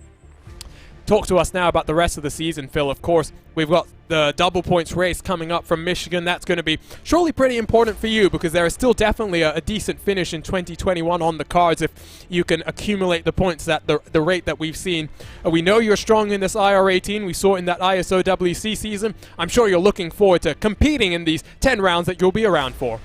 Talk to us now about the rest of the season, Phil. Of course, we've got the double points race coming up from Michigan. That's going to be surely pretty important for you because there is still definitely a decent finish in 2021 on the cards if you can accumulate the points at the rate that we've seen. We know you're strong in this IR18. We saw it in that ISOWC season. I'm sure you're looking forward to competing in these 10 rounds that you'll be around for.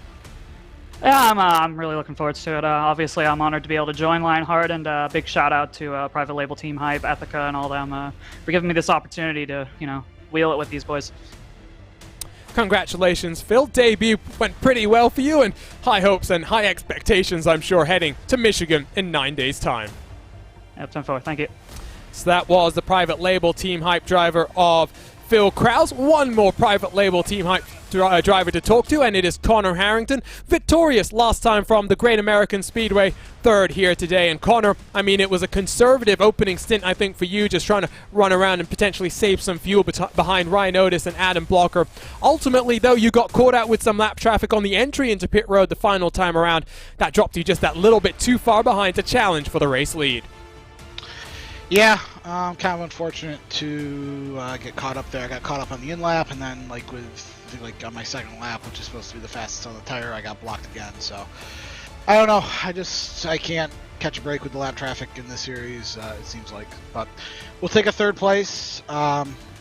Yeah, I'm really looking forward to it. Obviously, I'm honored to be able to join Lionheart, and big shout out to private label team Hype, Ethica, and all them for giving me this opportunity to, you know, wheel it with these boys. Congratulations, Phil. Debut went pretty well for you, and high hopes and high expectations, I'm sure, heading to Michigan in 9 days' time. Yep, 10-4. Thank you. So that was the private label team Hype driver of Phil Krause. One more private label team Hype driver to talk to, and it is Connor Harrington, victorious last time from the Great American Speedway, third here today. And Connor, I mean, it was a conservative opening stint, I think, for you, just trying to run around and potentially save some fuel behind Ryan Otis and Adam Blocker. Ultimately, though, you got caught out with some lap traffic on the entry into pit road the final time around. That dropped you just that little bit too far behind to challenge for the race lead. Yeah, kind of unfortunate to get caught up there. I got caught up on the in lap, and then on my second lap, which is supposed to be the fastest on the tire, I got blocked again. So I don't know. I can't catch a break with the lap traffic in this series. It seems like, but we'll take a third place.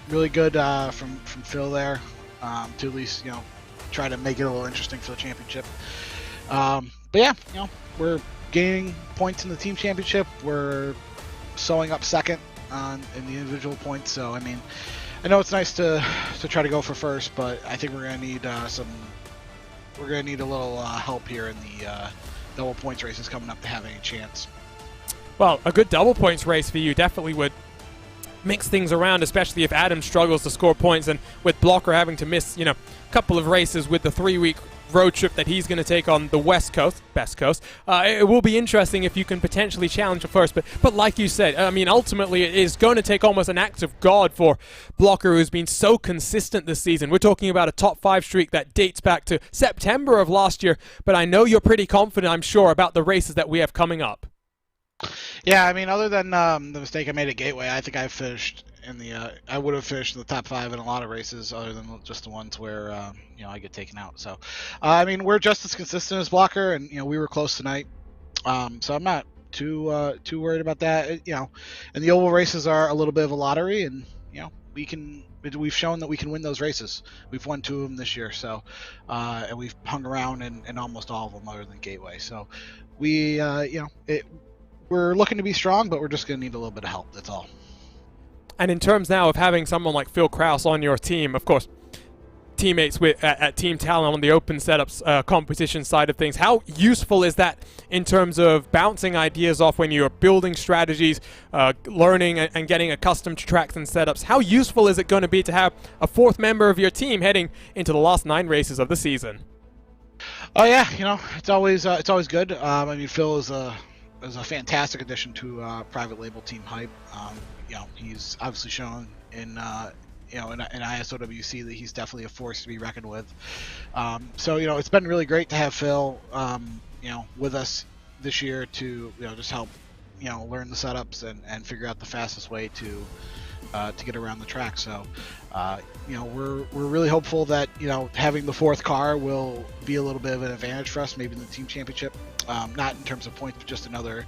Really good from Phil there to at least try to make it a little interesting for the championship. But yeah, we're gaining points in the team championship. We're sewing up second in the individual points. So I mean, I know it's nice to try to go for first, but I think we're gonna need a little help here in the double points races coming up to have any chance. Well, a good double points race for you definitely would mix things around, especially if Adam struggles to score points, and with Blocker having to miss a couple of races with the 3-week road trip that he's going to take on the West Coast, Best Coast. It will be interesting if you can potentially challenge at first, but like you said, I mean, ultimately it is going to take almost an act of God for Blocker, who's been so consistent this season. We're talking about a top 5 streak that dates back to September of last year, but I know you're pretty confident, I'm sure, about the races that we have coming up. Yeah, I mean, other than the mistake I made at Gateway, I think I finished I would have finished in the top 5 in a lot of races, other than just the ones where I get taken out. So, I mean, we're just as consistent as Blocker, and we were close tonight. So I'm not too worried about that. And the oval races are a little bit of a lottery, and we've shown that we can win those races. We've won 2 of them this year, so and we've hung around in almost all of them, other than Gateway. So we're looking to be strong, but we're just going to need a little bit of help. That's all. And in terms now of having someone like Phil Krause on your team, of course, teammates at Team Talent on the open setups competition side of things, how useful is that in terms of bouncing ideas off when you're building strategies, learning and getting accustomed to tracks and setups? How useful is it going to be to have a 4th member of your team heading into the last 9 races of the season? Oh yeah, it's always good. I mean, Phil is a fantastic addition to private label team Hype. he's obviously shown in in ISOWC that he's definitely a force to be reckoned with. So it's been really great to have Phil with us this year to just help learn the setups and figure out the fastest way to get around the track. So we're really hopeful that having the fourth car will be a little bit of an advantage for us, maybe in the team championship. Not in terms of points, but just another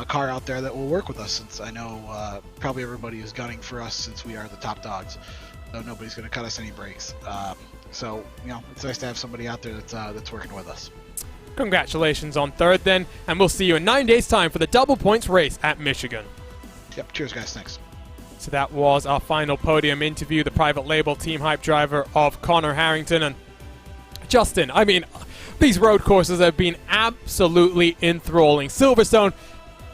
car out there that will work with us, since I know probably everybody is gunning for us since we are the top dogs. So nobody's going to cut us any breaks. So it's nice to have somebody out there that's working with us. Congratulations on third then, and we'll see you in 9 days' time for the double points race at Michigan. Yep, cheers guys, thanks. So that was our final podium interview, the private label team hype driver of Connor Harrington. And Justin, I mean, these road courses have been absolutely enthralling. Silverstone,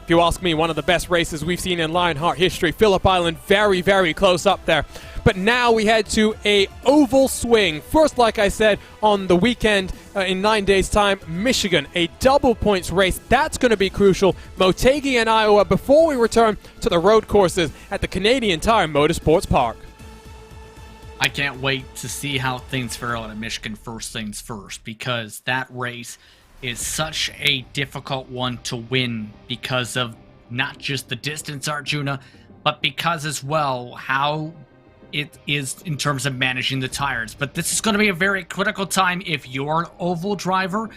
if you ask me, one of the best races we've seen in Lionheart history. Phillip Island, very, very close up there. But now we head to a oval swing. First, like I said, on the weekend in 9 days' time, Michigan, a double points race. That's going to be crucial. Motegi and Iowa before we return to the road courses at the Canadian Tire Motorsports Park. I can't wait to see how things fare out at Michigan first things first, because that race is such a difficult one to win because of not just the distance, Arjuna, but because as well how it is in terms of managing the tires. But this is going to be a very critical time if you're an oval driver,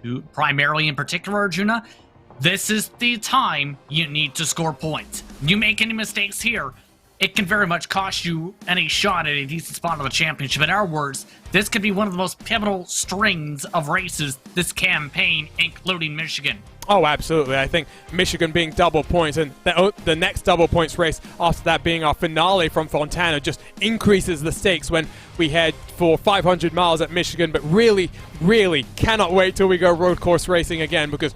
who primarily in particular, Arjuna. This is the time you need to score points. You make any mistakes here, it can very much cost you any shot at a decent spot on the championship. In our words, this could be one of the most pivotal strings of races this campaign, including Michigan. Oh, absolutely. I think Michigan being double points and the next double points race after that being our finale from Fontana just increases the stakes when we head for 500 miles at Michigan. But really, really cannot wait till we go road course racing again, because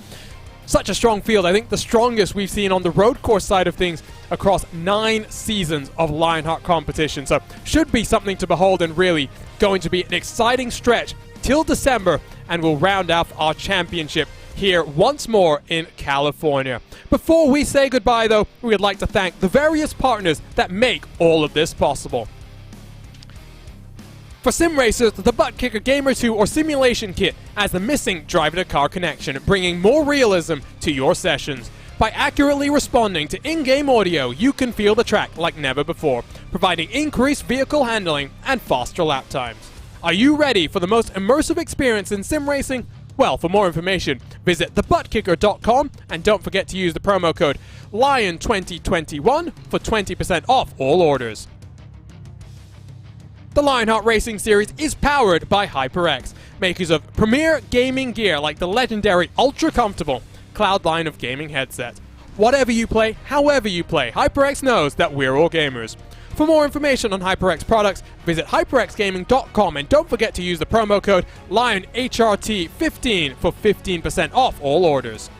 such a strong field. I think the strongest we've seen on the road course side of things across 9 seasons of Lionheart competition. So should be something to behold, and really going to be an exciting stretch till December, and we'll round off our championship here once more in California. Before we say goodbye, though, we would like to thank the various partners that make all of this possible. For sim racers, the Buttkicker Gamer 2 or Simulation Kit as the missing driver-to-car connection, bringing more realism to your sessions. By accurately responding to in-game audio, you can feel the track like never before, providing increased vehicle handling and faster lap times. Are you ready for the most immersive experience in sim racing? Well, for more information, visit thebuttkicker.com, and don't forget to use the promo code LION2021 for 20% off all orders. The Lionheart Racing Series is powered by HyperX, makers of premier gaming gear like the legendary ultra-comfortable Cloud line of gaming headsets. Whatever you play, however you play, HyperX knows that we're all gamers. For more information on HyperX products, visit hyperxgaming.com, and don't forget to use the promo code LionHRT15 for 15% off all orders.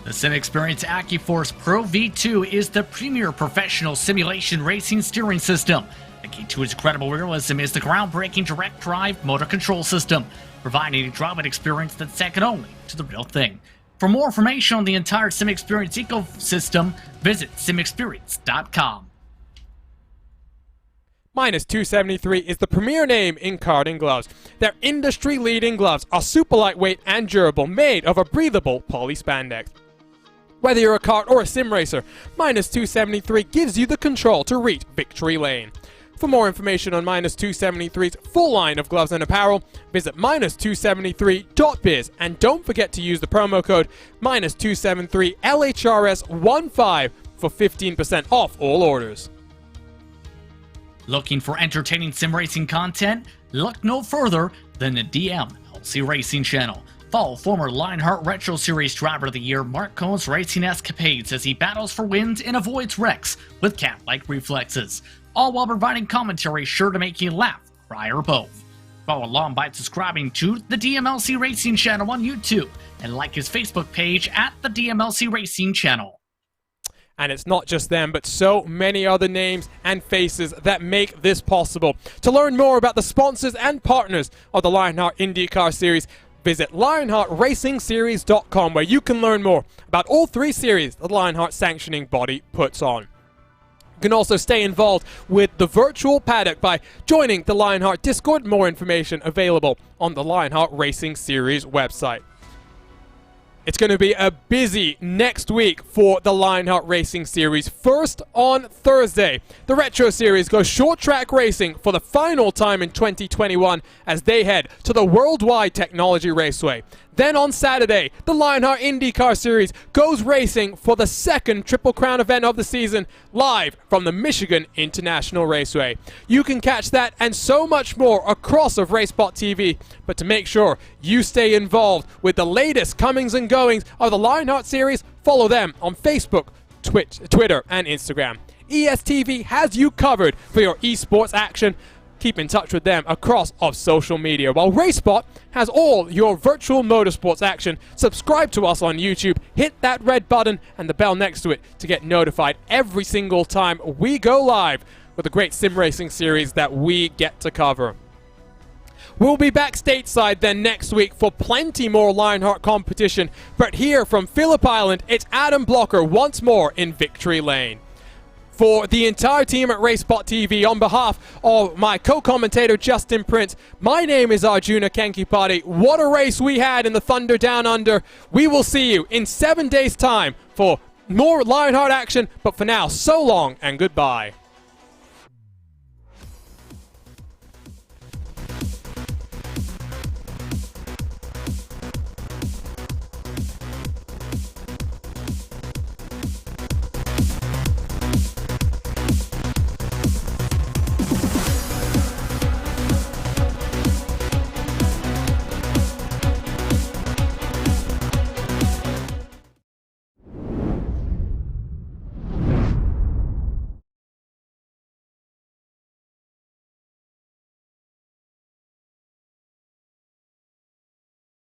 The SimExperience AccuForce Pro V2 is the premier professional simulation racing steering system. The key to its incredible realism is the groundbreaking direct drive motor control system, providing a driving experience that's second only to the real thing. For more information on the entire SimExperience ecosystem, visit simexperience.com. Minus 273 is the premier name in karting gloves. Their industry-leading gloves are super lightweight and durable, made of a breathable poly spandex. Whether you're a kart or a sim racer, Minus 273 gives you the control to reach victory lane. For more information on Minus 273's full line of gloves and apparel, visit minus273.biz, and don't forget to use the promo code Minus273LHRS15 for 15% off all orders. Looking for entertaining sim racing content? Look no further than the DMLC Racing channel. Follow former Lionheart Retro Series Driver of the Year Mark Cohn's racing escapades as he battles for wins and avoids wrecks with cat-like reflexes, all while providing commentary sure to make you laugh, cry, or both. Follow along by subscribing to the DMLC Racing channel on YouTube, and like his Facebook page at the DMLC Racing channel. And it's not just them, but so many other names and faces that make this possible. To learn more about the sponsors and partners of the Lionheart IndyCar Series, visit lionheartracingseries.com, where you can learn more about all 3 series the Lionheart sanctioning body puts on. You can also stay involved with the virtual paddock by joining the Lionheart Discord. More information available on the Lionheart Racing Series website. It's going to be a busy next week for the Lionheart Racing Series. First on Thursday, the Retro Series goes short track racing for the final time in 2021 as they head to the Worldwide Technology Raceway. Then on Saturday, the Lionheart IndyCar Series goes racing for the second Triple Crown event of the season, live from the Michigan International Raceway. You can catch that and so much more across of racespottv, but to make sure you stay involved with the latest comings and goings of the Lionheart Series, follow them on Facebook, Twitter, and Instagram. ESTV has you covered for your esports action. Keep in touch with them across of social media, while RaceSpot has all your virtual motorsports action. Subscribe to us on YouTube, hit that red button and the bell next to it to get notified every single time we go live with the great sim racing series that we get to cover. We'll be back stateside then next week for plenty more Lionheart competition, but here from Phillip Island, it's Adam Blocker once more in Victory Lane. For the entire team at racespottv, on behalf of my co-commentator Justin Prince, my name is Arjuna Kankipati. What a race we had in the Thunder Down Under. We will see you in 7 days' time for more Lionheart action, but for now, so long and goodbye.